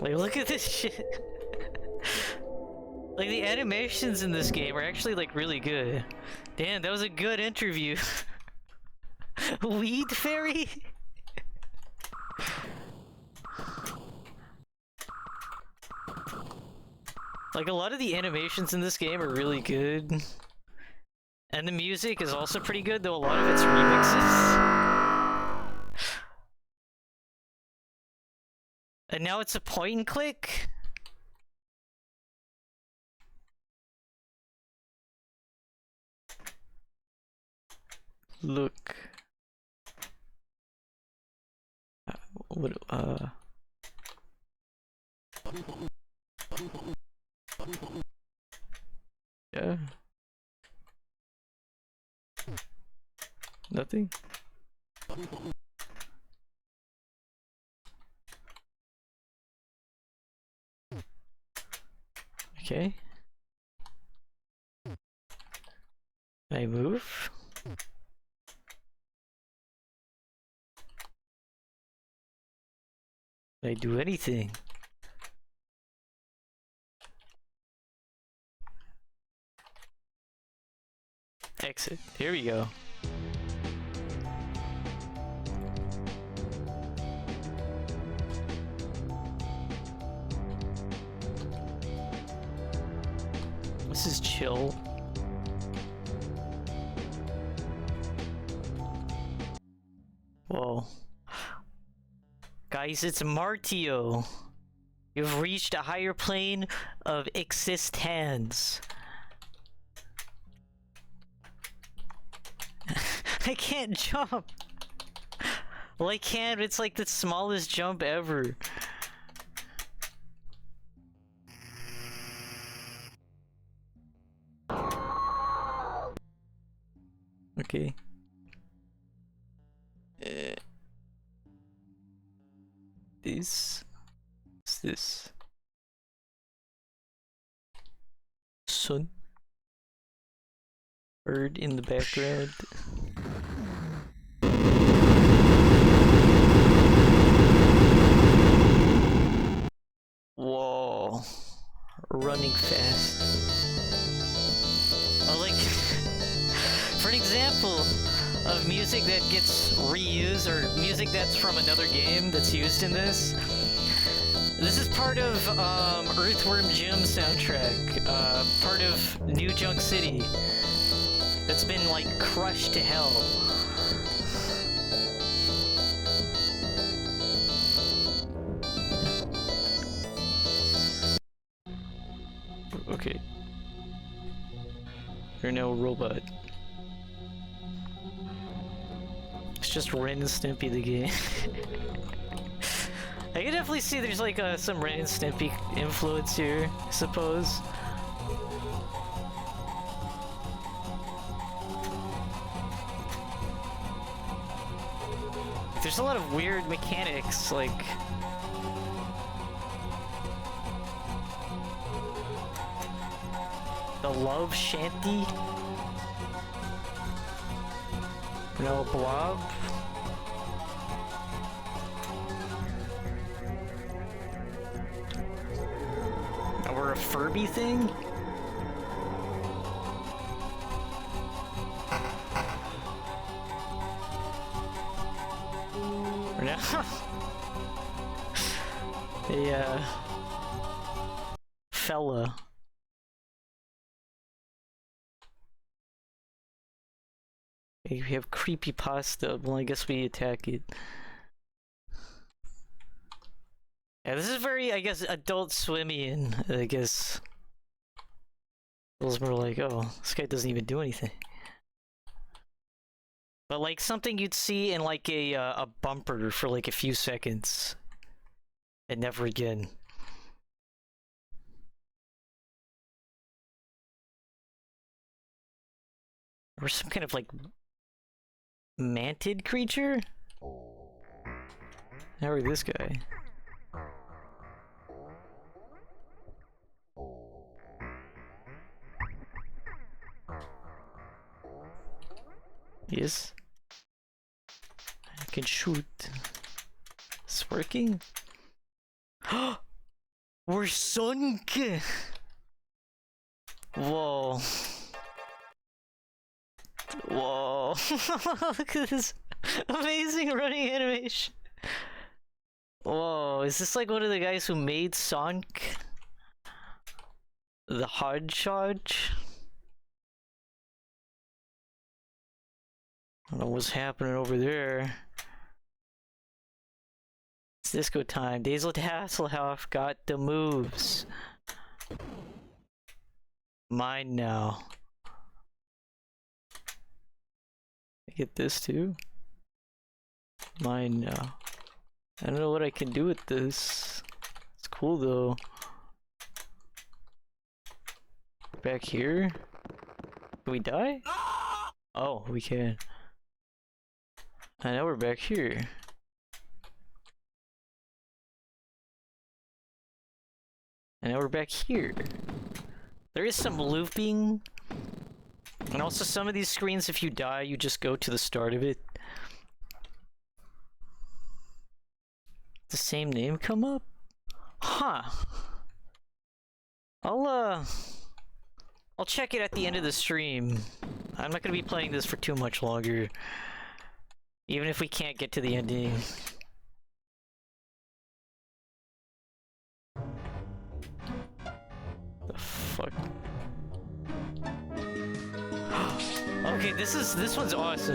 Like, look at this shit. Like, the animations in this game are actually, like, really good. Damn, that was a good interview. Weed Fairy? Like, a lot of the animations in this game are really good. And the music is also pretty good, though a lot of it's remixes. And now it's a point and click? Look. What, Yeah. Nothing? Okay. I move. I do anything. Exit. Here we go. This is chill. Whoa. Guys, it's Martio. You've reached a higher plane of existence. I can't jump. Well, I can, but it's like the smallest jump ever. Okay. This. What's this? Sun. Bird in the background. Whoa. Running fast. Oh, like, for an example of music that gets reused, or music that's from another game that's used in this. This is part of Earthworm Jim soundtrack, part of New Junk City. That's been like crushed to hell. Okay. You're now a robot. It's just Ren and Stimpy the game. I can definitely see there's like some Ren and Stimpy influence here, I suppose. There's a lot of weird mechanics, like... The love shanty? No blob? Or a Furby thing? Or no? A fella. Okay, we have creepypasta. Well, I guess we attack it. Yeah, this is very, I guess, Adult Swimian, I guess. Feels more like, oh, this guy doesn't even do anything. But like something you'd see in like a bumper for like a few seconds. And never again. Or some kind of like mantid creature? How are this guy? Yes. I can shoot. It's working. We're sunk! Whoa. Whoa. Look at this amazing running animation. Whoa, is this like one of the guys who made Sonic? The Hodgepodge? I don't know what's happening over there. It's disco time. Daisel Hasselhoff got the moves. Mine now. I get this too? Mine now. I don't know what I can do with this. It's cool though. Back here? Can we die? Oh, we can. I know we're back here. And now we're back here. There is some looping. And also some of these screens, if you die, you just go to the start of it. The same name come up? Huh. I'll check it at the end of the stream. I'm not gonna be playing this for too much longer. Even if we can't get to the ending. The fuck? Okay, this one's awesome.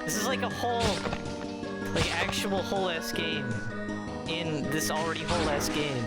This is like a whole, like actual whole ass game in this already whole ass game.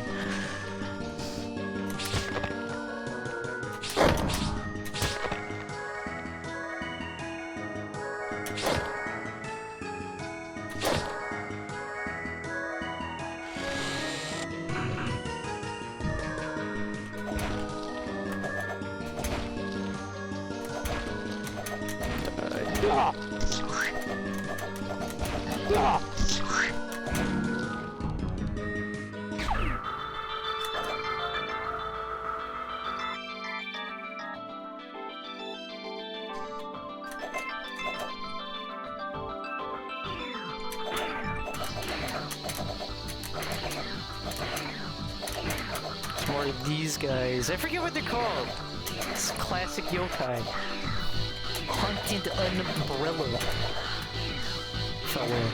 More of these guys. I forget what they're called. It's classic yokai. Haunted umbrella. Fellow.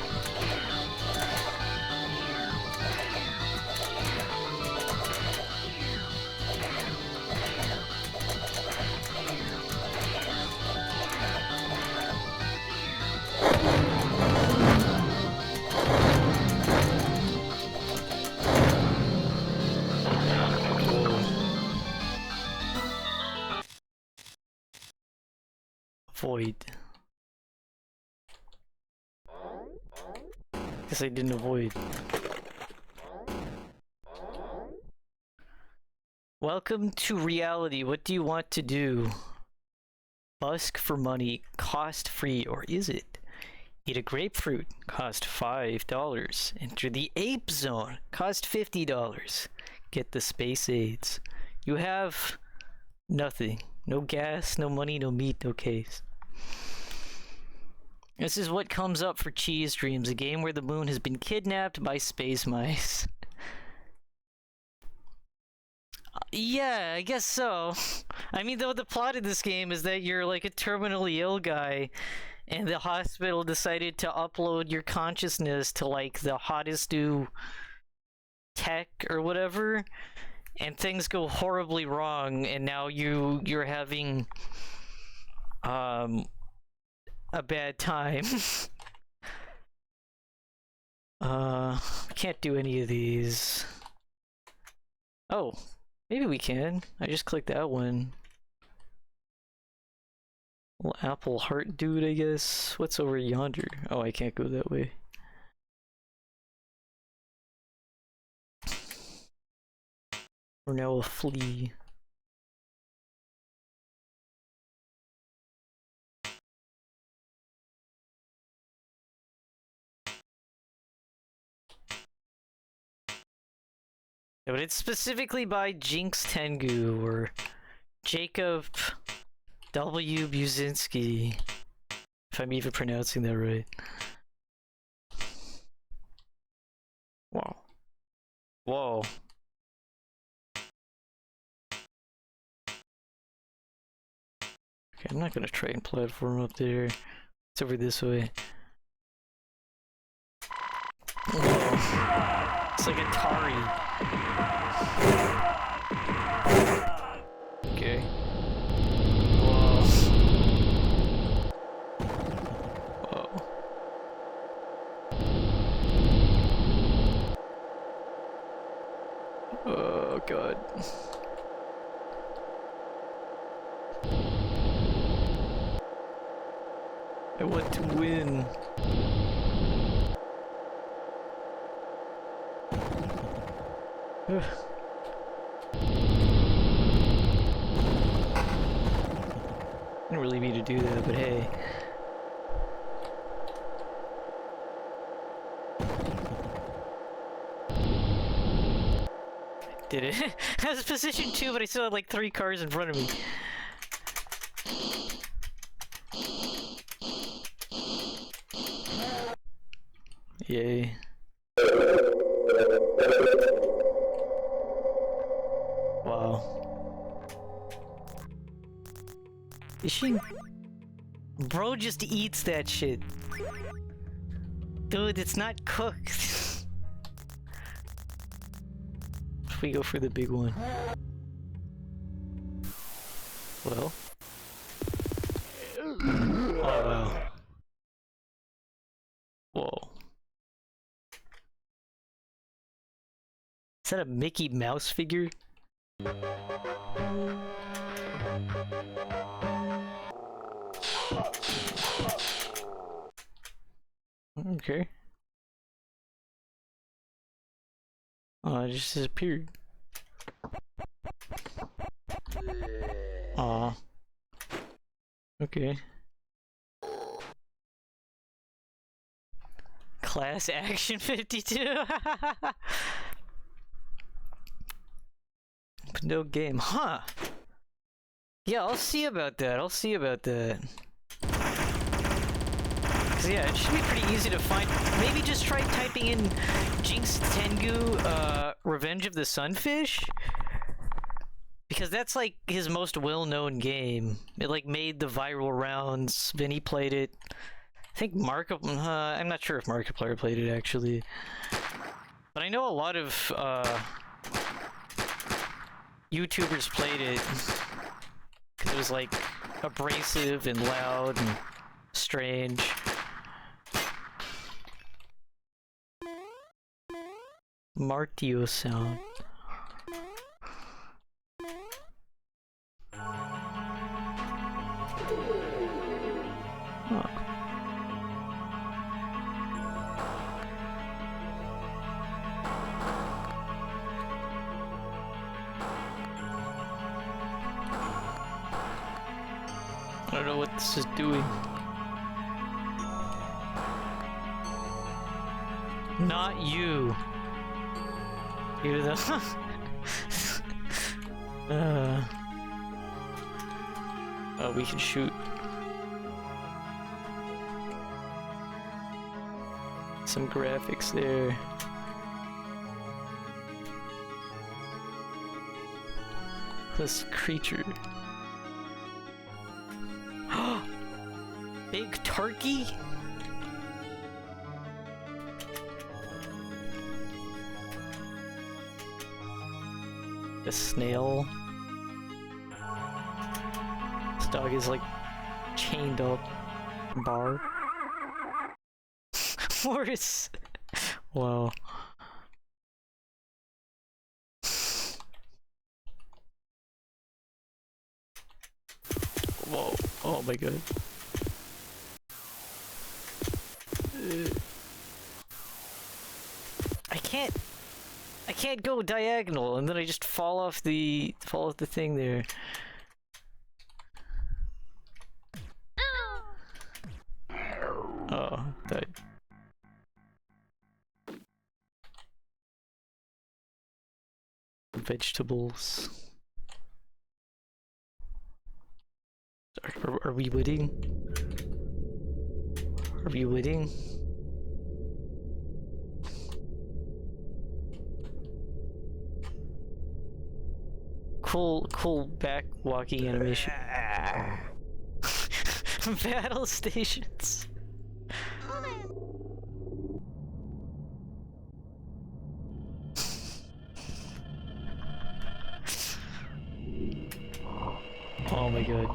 Avoid. Guess I didn't avoid. Welcome to reality. What do you want to do? Busk for money, cost free, or is it? Eat a grapefruit, cost $5. Enter the ape zone, cost $50. Get the space aids. You have nothing. No gas, no money, no meat, no case. This is what comes up for Cheese Dreams, a game where the moon has been kidnapped by space mice. Yeah, I guess so. I mean, though, the plot of this game is that you're like a terminally ill guy, and the hospital decided to upload your consciousness to like the hottest new tech or whatever, and things go horribly wrong, and now you're having a bad time. Can't do any of these. Oh, maybe we can. I just clicked that one. Little apple heart dude, I guess. What's over yonder? Oh, I can't go that way. We're now a flea. Yeah, but it's specifically by Jinxtengu or Jacob W. Buzinski, if I'm even pronouncing that right. Whoa. Whoa. Okay, I'm not gonna try and platform up there. It's over this way. Whoa. It's like Atari. Okay. Whoa. Whoa. Oh god. I want to win. Didn't really mean to do that, but hey. Did it? I was position 2, but I still had like 3 cars in front of me. Yay. Wow. Is she... Bro just eats that shit. Dude, it's not cooked. If we go for the big one. Well. Oh wow. Whoa. Is that a Mickey Mouse figure? Okay. Oh, it just disappeared. Aw. Okay. Class Action 52? No game, huh? Yeah, I'll see about that. I'll see about that. Cause yeah, it should be pretty easy to find. Maybe just try typing in Jinxtengu, Revenge of the Sunfish? Because that's like his most well-known game. It like made the viral rounds. Vinny played it. I think I'm not sure if Markiplier played it actually. But I know a lot of YouTubers played it. It was like abrasive and loud and strange. Martio sound. Huh. I don't know what this is doing. Not you. You the oh, we can shoot. Some graphics there. This creature. Big turkey? A snail. This dog is like chained up. Bar. Morris. Wow. Whoa. Oh my god. I can't go diagonal, and then I just fall off the thing there. Oh, died. Vegetables. Are we winning? Are we winning? Cool back walking animation. Battle stations. Oh my god.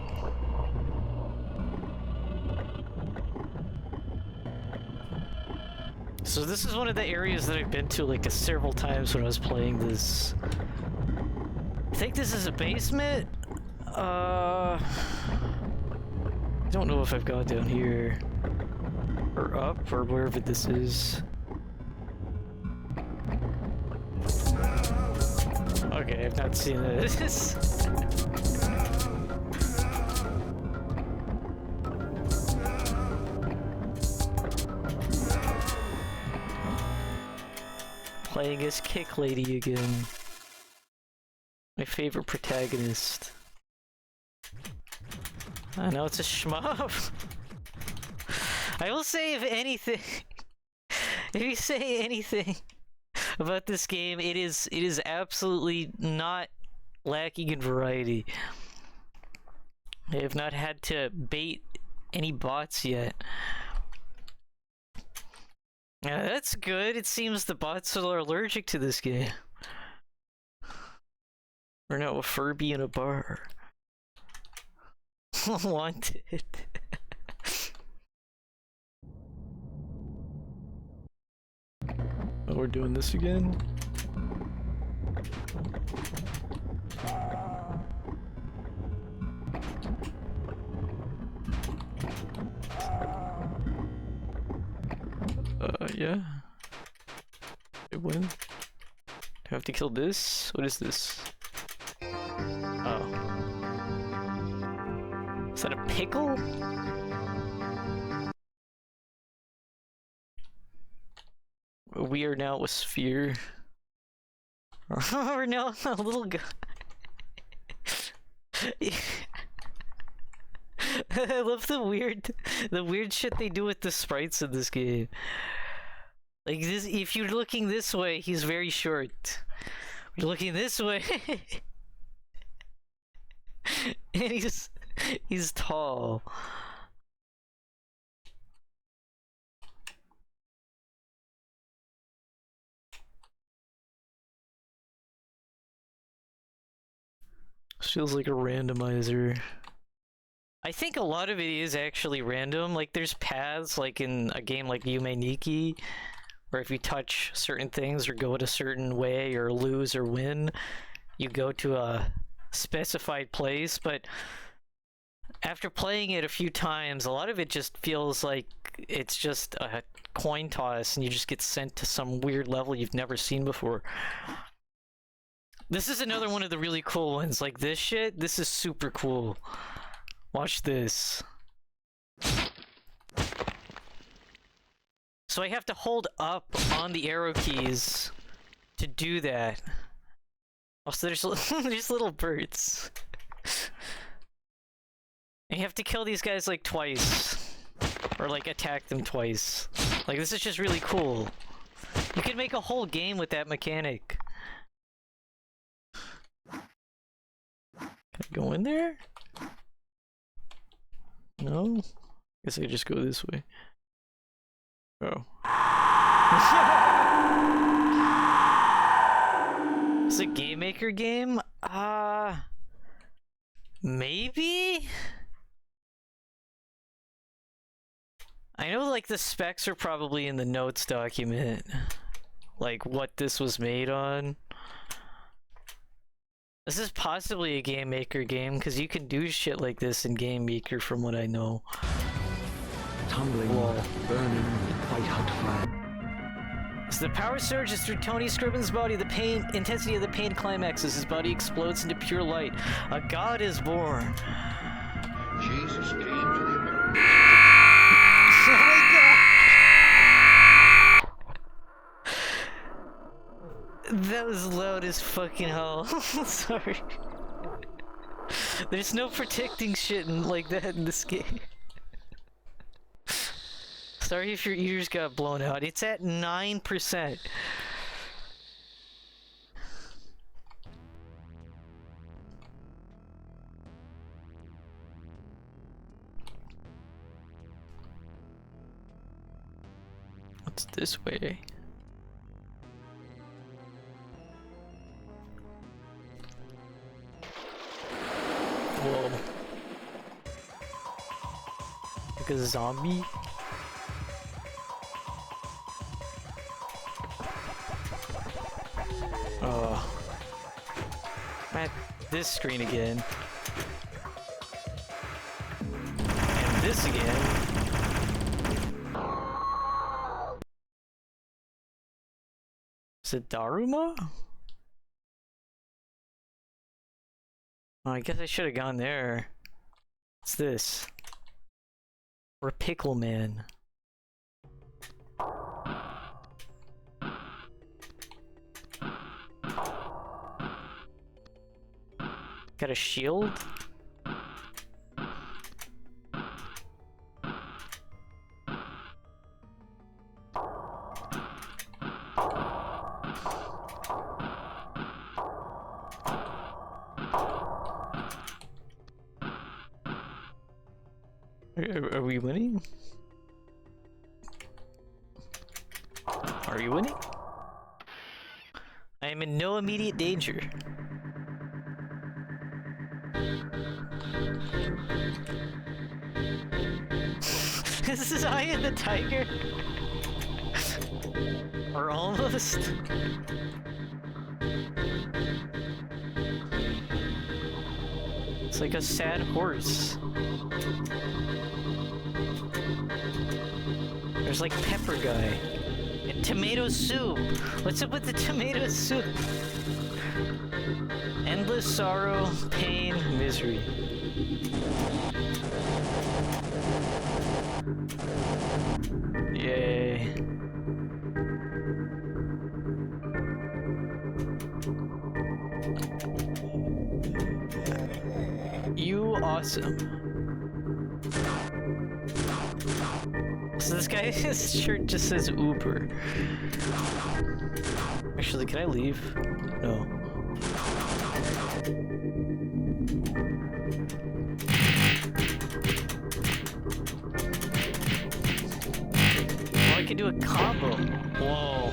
So this is one of the areas that I've been to like several times when I was playing this. I think this is a basement? I don't know if I've gone down here. Or up, or wherever this is. Okay, I've not seen this. Playing as Kick Lady again. My favorite protagonist. I know it's a shmup. I will say, if anything, if you say anything about this game, it is absolutely not lacking in variety. I have not had to bait any bots yet. Yeah, that's good. It seems the bots are allergic to this game. Or no, a Furby in a bar. Wanted. Oh, we're doing this again? Yeah. It win. Do I have to kill this? What is this? Oh. Is that a pickle? We are now a sphere. We're now a little guy. I love the weird shit they do with the sprites in this game. Like this, if you're looking this way, he's very short. You're looking this way, and he's tall. Feels like a randomizer. I think a lot of it is actually random. Like there's paths, like in a game like Yume Nikki, where if you touch certain things or go a certain way or lose or win, you go to a specified place. But after playing it a few times, a lot of it just feels like it's just a coin toss and you just get sent to some weird level you've never seen before. This is another one of the really cool ones. Like this shit, this is super cool. Watch this. So I have to hold up on the arrow keys to do that. Also, there's there's little birds. And you have to kill these guys like twice. Or like attack them twice. Like this is just really cool. You can make a whole game with that mechanic. Can I go in there? No? Guess I just go this way. Oh. It's a Game Maker game? Maybe? I know like the specs are probably in the notes document. Like what this was made on. This is possibly a Game Maker game, because you can do shit like this in Game Maker from what I know. Tumbling, burning, white-hot fire. So the power surges through Tony Scribbin's body. The pain, intensity of the pain climaxes. His body explodes into pure light. A god is born. Jesus came to the Americas. Oh my god! That was loud as fucking hell. Sorry. There's no protecting shit like that in this game. Sorry if your ears got blown out. It's at 9%. What's this way? Whoa. Like a zombie? Oh. I'm at this screen again. And this again. Is it Daruma? Oh, I guess I should have gone there. What's this? Or Pickle Man. Got a shield? Are we winning? Are you winning? I am in no immediate danger. This is Eye of the Tiger? Or almost? It's like a sad horse. There's like Pepper Guy. And tomato soup! What's up with the tomato soup? Endless sorrow, pain, misery. Yay. You awesome. So this guy's shirt just says Uber. Actually, can I leave? No. Oh, I can do a combo. Whoa.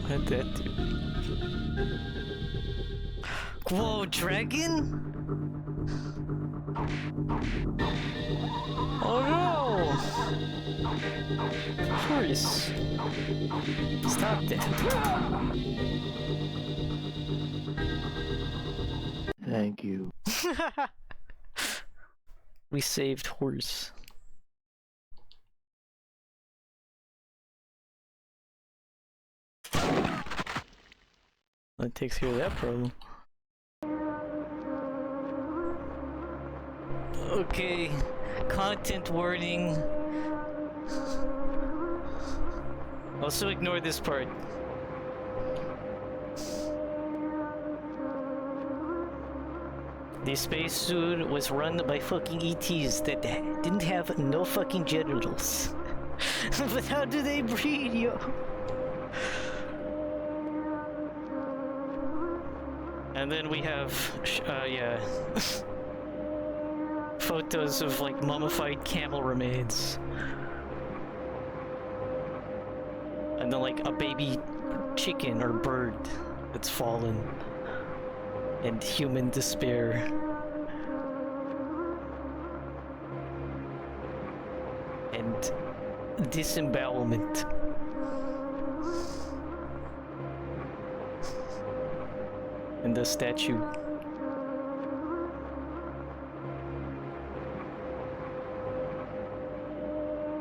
What did that do? Whoa, dragon? Oh no! Horse! Stop that. Thank you. We saved horse. That takes care of that problem. Okay, content warning. Also ignore this part. The spacesuit was run by fucking ETs that didn't have no fucking genitals. But how do they breed, yo? And then we have, yeah, photos of like mummified camel remains. And then like a baby chicken or bird that's fallen. And human despair. And disembowelment. And the statue.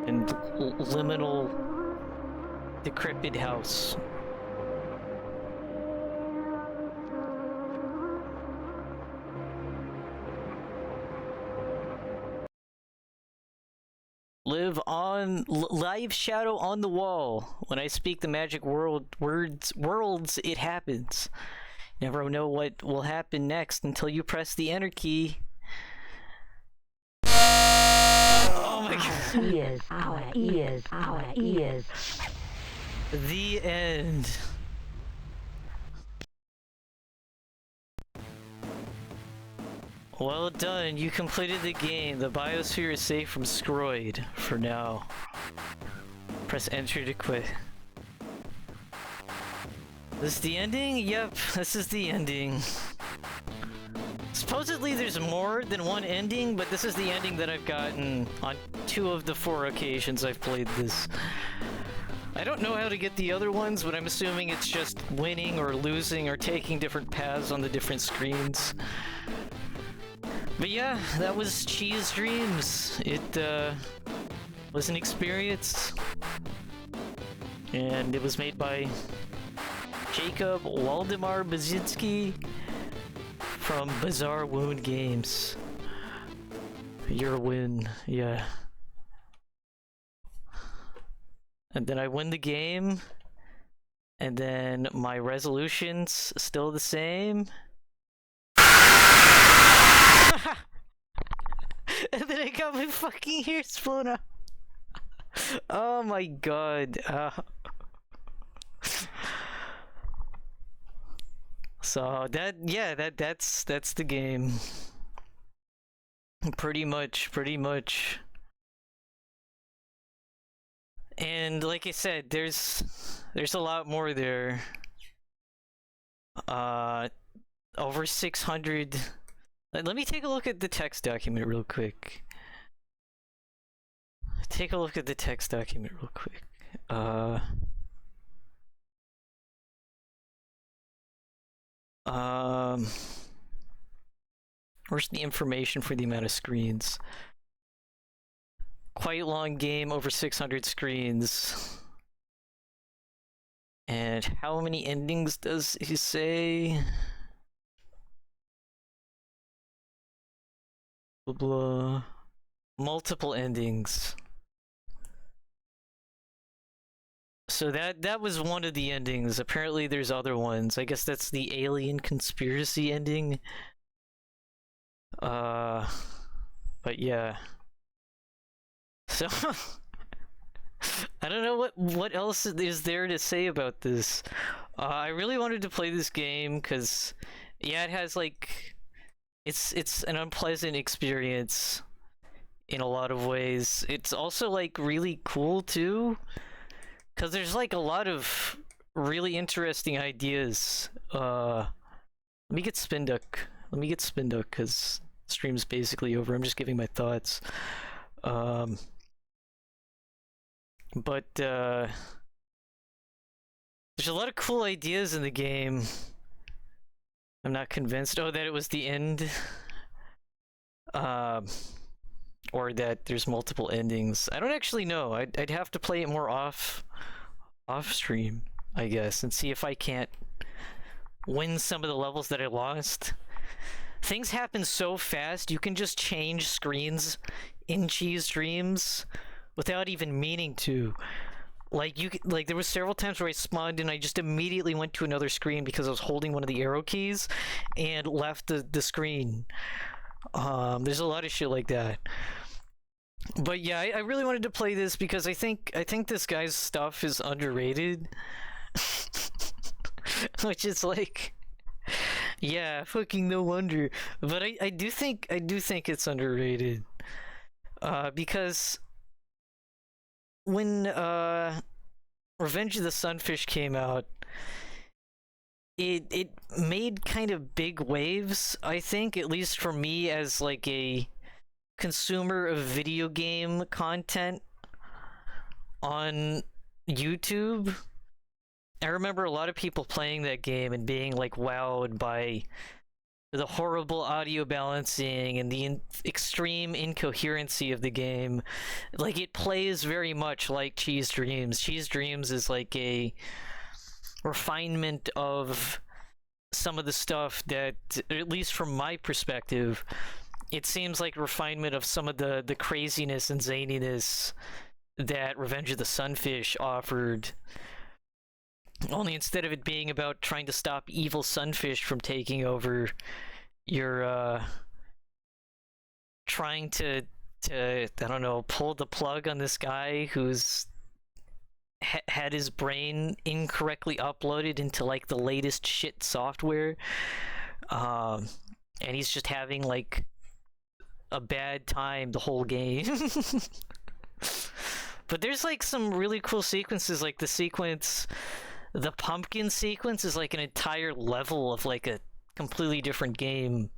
And liminal decrepit house. Live on live shadow on the wall. When I speak the magic worlds, it happens. Never know what will happen next until you press the enter key. Oh my god. Ears, our ears, our ears. The end. Well done, you completed the game. The biosphere is safe from Scroid for now. Press enter to quit. This is the ending? Yep, this is the ending. Supposedly there's more than one ending, but this is the ending that I've gotten on 2 of the 4 occasions I've played this. I don't know how to get the other ones, but I'm assuming it's just winning or losing or taking different paths on the different screens. But yeah, that was Cheese Dreams. It was an experience, and it was made by Jacob Waldemar Bazinski from Bizarre Wound Games. Your win, yeah. And then I win the game, and then my resolution's still the same. And then I got my fucking ears blown out. Oh my god. So that's the game. Pretty much. And like I said, there's a lot more there. Over 600. Let me take a look at the text document real quick. Take a look at the text document real quick. Where's the information for the amount of screens? Quite long game, over 600 screens. And how many endings does he say? Blah blah. Multiple endings. So that was one of the endings. Apparently there's other ones. I guess that's the alien conspiracy ending. But yeah. So I don't know what else is there to say about this. I really wanted to play this game because yeah, it has like it's an unpleasant experience in a lot of ways. It's also like really cool too, because there's like a lot of really interesting ideas. Let me get Spin Duck because stream's basically over. I'm just giving my thoughts. But there's a lot of cool ideas in the game. I'm not convinced. Oh, that it was the end. Or that there's multiple endings. I don't actually know. I'd have to play it more off stream, I guess, and see if I can't win some of the levels that I lost. Things happen so fast, you can just change screens in Cheese Dreams without even meaning to. Like there was several times where I spawned and I just immediately went to another screen because I was holding one of the arrow keys and left the screen. There's a lot of shit like that. But yeah, I really wanted to play this because I think this guy's stuff is underrated. Which is like, yeah, fucking no wonder. But I do think it's underrated. Because when Revenge of the Sunfish came out, it made kind of big waves, I think, at least for me as like a consumer of video game content on YouTube. I remember a lot of people playing that game and being like wowed by the horrible audio balancing and the extreme incoherency of the game. Like, it plays very much like Cheese Dreams. Cheese Dreams is like a refinement of some of the stuff that, at least from my perspective, it seems like refinement of some of the craziness and zaniness that Revenge of the Sunfish offered. Only instead of it being about trying to stop evil sunfish from taking over, you're trying to I don't know, pull the plug on this guy who's had his brain incorrectly uploaded into like the latest shit software, and he's just having like a bad time the whole game. But there's like some really cool sequences, like the pumpkin sequence is like an entire level of like a completely different game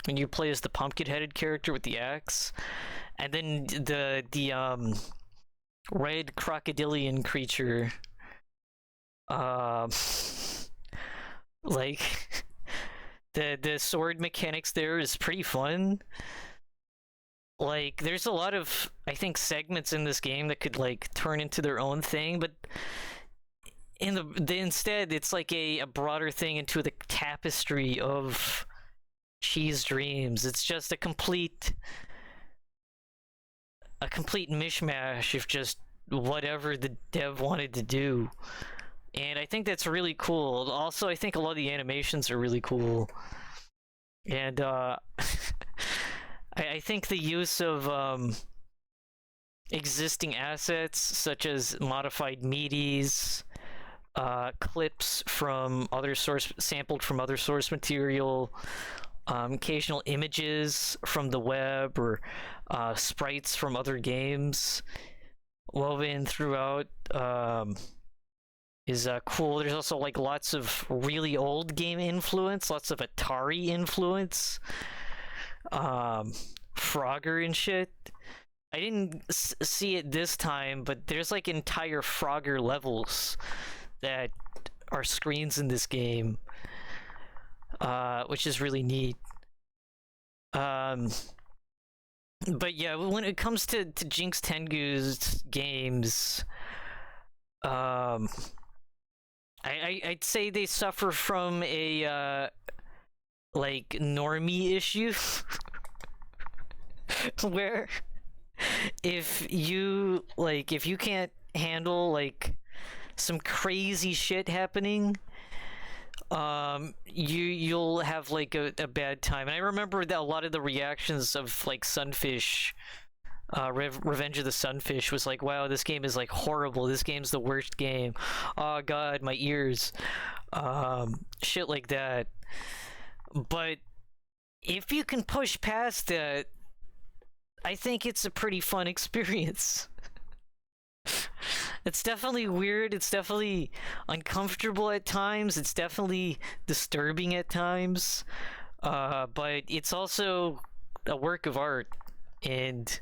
when you play as the pumpkin-headed character with the axe, and then the red crocodilian creature, like the sword mechanics there is pretty fun. like there's a lot of, I think, segments in this game that could like turn into their own thing, but instead it's like a broader thing into the tapestry of Cheese Dreams. It's just a complete mishmash of just whatever the dev wanted to do. And I think that's really cool. Also, I think a lot of the animations are really cool. And I think the use of existing assets such as modified meaties, clips from sampled from other source material, occasional images from the web, or sprites from other games woven throughout is cool. There's also like lots of really old game influence, lots of Atari influence, Frogger and shit. I didn't see it this time, but there's like entire Frogger levels that are screens in this game, which is really neat. But yeah, when it comes to Jinxtengu's games, I'd say they suffer from a like normie issue, where if you can't handle like some crazy shit happening, you'll have like a bad time. And I remember that a lot of the reactions of like Sunfish, Revenge of the Sunfish, was like, wow, this game is like horrible, this game's the worst game, oh god, my ears, shit like that. But if you can push past that, I think it's a pretty fun experience. It's definitely weird, it's definitely uncomfortable at times, it's definitely disturbing at times, but it's also a work of art. And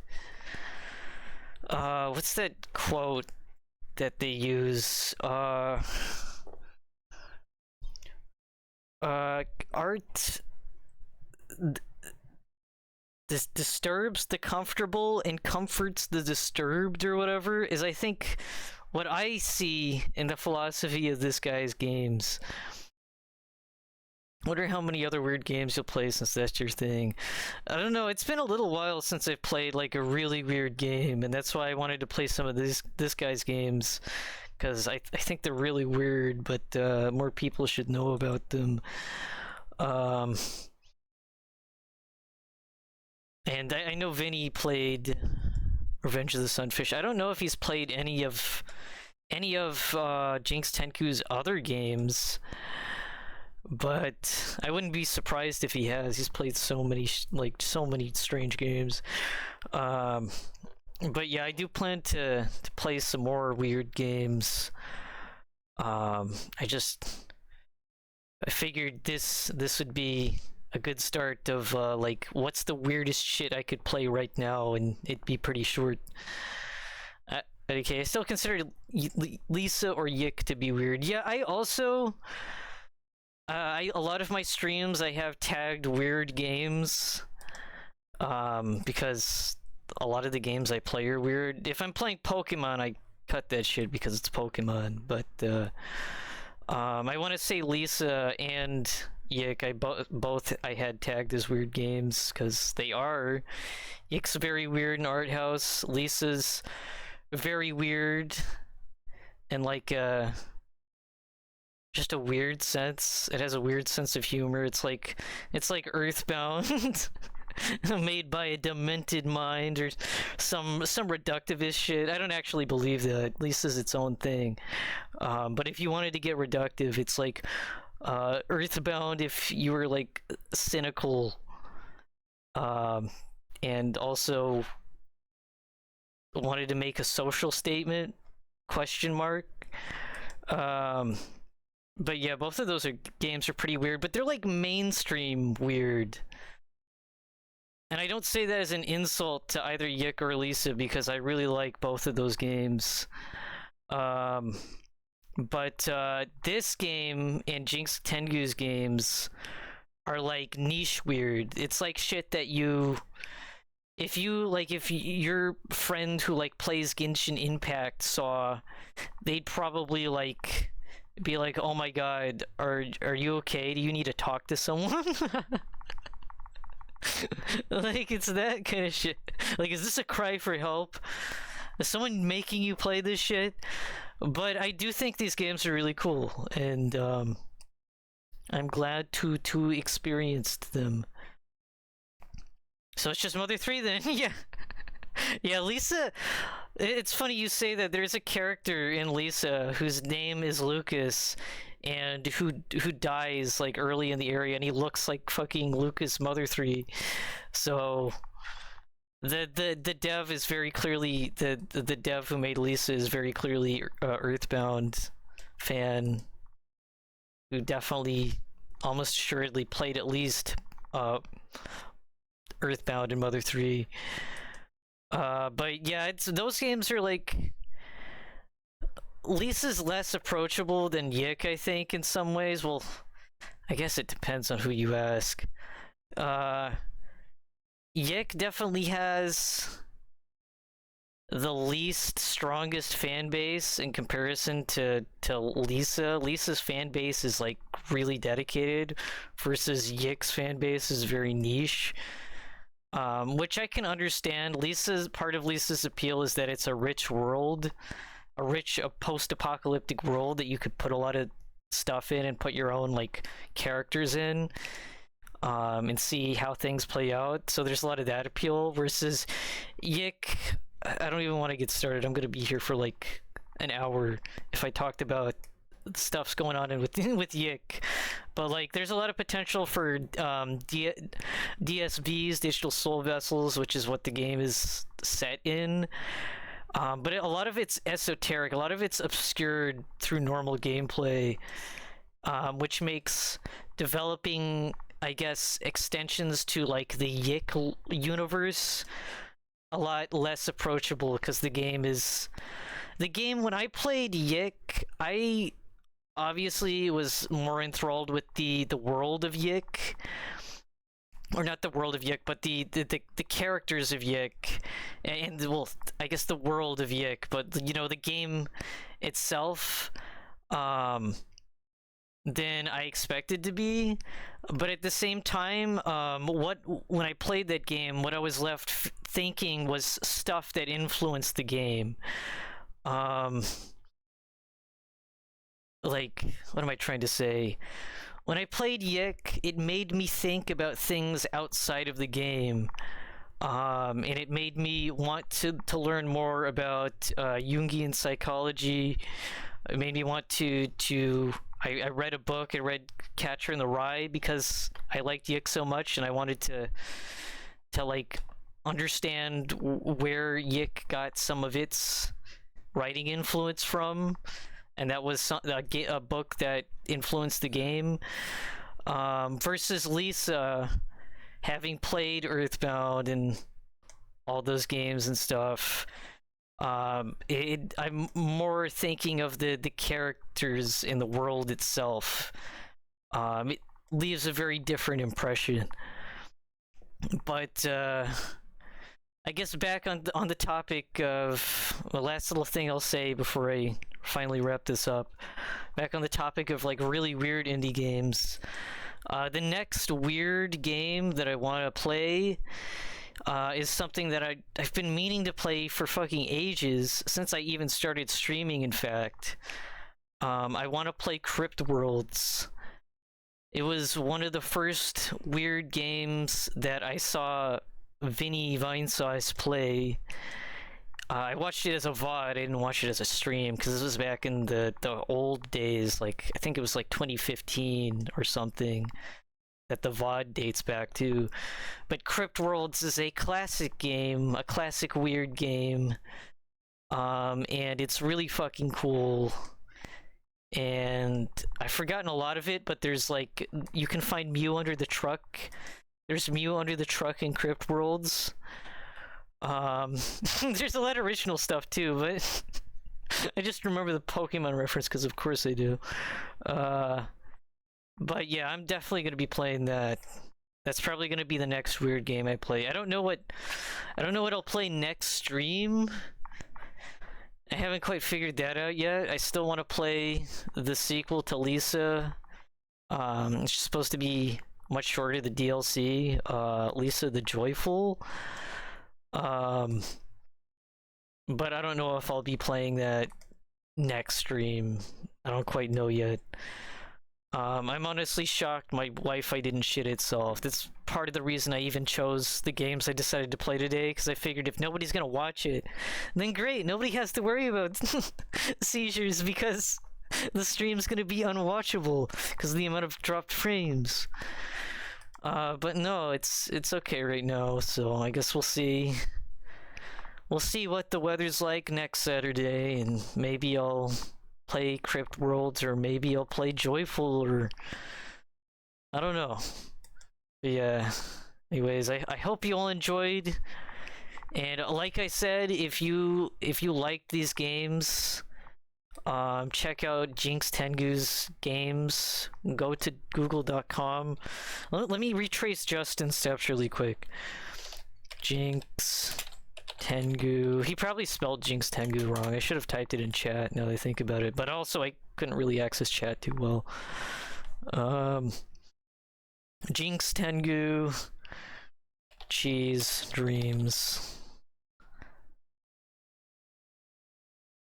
what's that quote that they use? Art disturbs the comfortable and comforts the disturbed, or whatever, is I think what I see in the philosophy of this guy's games. Wonder how many other weird games you'll play since that's your thing. I don't know, it's been a little while since I've played like a really weird game, and that's why I wanted to play some of this guy's games, because I think they're really weird, but more people should know about them. And I know Vinny played Revenge of the Sunfish. I don't know if he's played any of Jinxtengu's other games, but I wouldn't be surprised if he has. He's played so many strange games. But yeah, I do plan to play some more weird games. I figured this would be a good start of like, what's the weirdest shit I could play right now, and it'd be pretty short. Okay, I still consider Lisa or Yik to be weird. Yeah, I also a lot of my streams I have tagged weird games, because a lot of the games I play are weird. If I'm playing Pokemon, I cut that shit because it's Pokemon. But I want to say Lisa and Yik, both I had tagged as weird games, because they are. Yik's very weird in art house. Lisa's very weird, and like just a weird sense. It has a weird sense of humor. It's like Earthbound, made by a demented mind, or some reductivist shit. I don't actually believe that. Lisa's its own thing. But if you wanted to get reductive, it's like Earthbound if you were like cynical, and also wanted to make a social statement, question mark. But yeah, both of those games are pretty weird, but they're like mainstream weird. And I don't say that as an insult to either Yik or Lisa, because I really like both of those games. But this game and Jinxtengu's games are like niche weird. It's like shit that you if your friend who like plays Genshin Impact saw, they'd probably like be like, "Oh my god, are you okay? Do you need to talk to someone?" Like, it's that kind of shit. Like, is this a cry for help? Is someone making you play this shit? But I do think these games are really cool, and I'm glad to experience them. So it's just Mother 3 then. Yeah. Yeah, Lisa. It's funny you say that. There's a character in Lisa whose name is Lucas, and who dies like early in the area, and he looks like fucking Lucas Mother 3. So the dev is very clearly the dev who made Lisa is very clearly Earthbound fan, who definitely almost assuredly played at least Earthbound and Mother 3. But yeah, those games are like, Lisa's less approachable than Yik, I think, in some ways. Well, I guess it depends on who you ask. Yik definitely has the least strongest fan base in comparison to Lisa. Lisa's fan base is like really dedicated, versus Yik's fan base is very niche. Which I can understand. Part of Lisa's appeal is that it's a rich world, a post-apocalyptic world that you could put a lot of stuff in and put your own like characters in, and see how things play out. So there's a lot of that appeal. Versus Yik, I don't even want to get started. I'm gonna be here for like an hour if I talked about stuff's going on with Yik. But like, there's a lot of potential for DSVs, digital soul vessels, which is what the game is set in. But a lot of it's esoteric. A lot of it's obscured through normal gameplay, which makes developing, I guess, extensions to like the Yik universe a lot less approachable, because the game, when I played Yik, I obviously was more enthralled with the world of Yik, or not the world of Yik, but the characters of Yik, and well, I guess the world of Yik, but the game itself, than I expected to be. But at the same time, when I played that game, what I was left thinking was stuff that influenced the game. Like, what am I trying to say? When I played Yik, it made me think about things outside of the game. And it made me want to learn more about Jungian psychology. It made me want to I read a book. I read Catcher in the Rye because I liked Yik so much, and I wanted to like understand where Yik got some of its writing influence from. And that was a book that influenced the game. Versus Lisa, having played Earthbound and all those games and stuff, I'm more thinking of the characters in the world itself. It leaves a very different impression. But I guess back on the topic of the last little thing I'll say before I finally wrap this up. Back on the topic of like really weird indie games. The next weird game that I want to play is something that I've been meaning to play for fucking ages, since I even started streaming, in fact. I want to play Crypt Worlds. It was one of the first weird games that I saw Vinny Vinesauce play. I watched it as a VOD. I didn't watch it as a stream, because this was back in the old days. Like, I think it was like 2015 or something that the VOD dates back to. But Crypt Worlds is a classic game, a classic weird game, and it's really fucking cool. And I've forgotten a lot of it, but there's like, you can find Mew under the truck. There's Mew under the truck in Crypt Worlds. There's a lot of original stuff too, but I just remember the Pokemon reference because of course I do. But yeah, I'm definitely going to be playing that. That's probably gonna be the next weird game I play. I don't know what I'll play next stream. I haven't quite figured that out yet. I still want to play the sequel to Lisa. It's supposed to be much shorter, the DLC. Lisa the Joyful. But I don't know if I'll be playing that next stream. I don't quite know yet. I'm honestly shocked my Wi-Fi didn't shit itself. That's part of the reason I even chose the games I decided to play today, because I figured if nobody's gonna watch it, then great, nobody has to worry about seizures, because the stream's gonna be unwatchable because of the amount of dropped frames. But no, it's okay right now, so I guess we'll see. We'll see what the weather's like next Saturday, and maybe I'll play Crypt Worlds, or maybe I'll play Joyful, or I don't know. But yeah, anyways, I hope you all enjoyed, and like I said, if you like these games, check out Jinxtengu's games. Go to google.com. Let me retrace Justin's steps really quick. Jinxtengu. He probably spelled Jinxtengu wrong. I should have typed it in chat now that I think about it. But also, I couldn't really access chat too well. Jinxtengu. Cheese Dreams.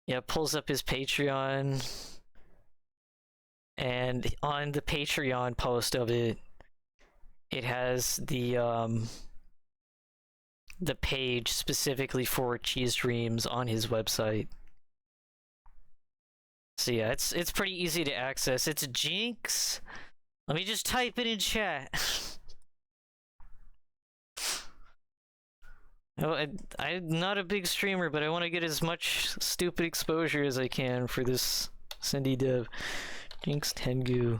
Yeah, pulls up his Patreon. And on the Patreon post of it, it has the page specifically for Cheese Dreams on his website. So yeah, it's pretty easy to access. It's Jinx. Let me just type it in chat. I'm not a big streamer, but I want to get as much stupid exposure as I can for this Cindy dev. Jinxtengu.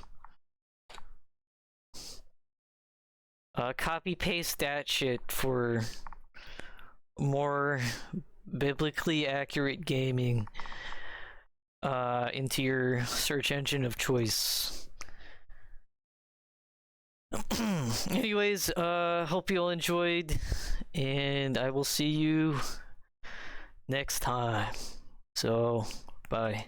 Copy paste that shit for more biblically accurate gaming into your search engine of choice. Anyways, hope you all enjoyed, and I will see you next time. So, bye.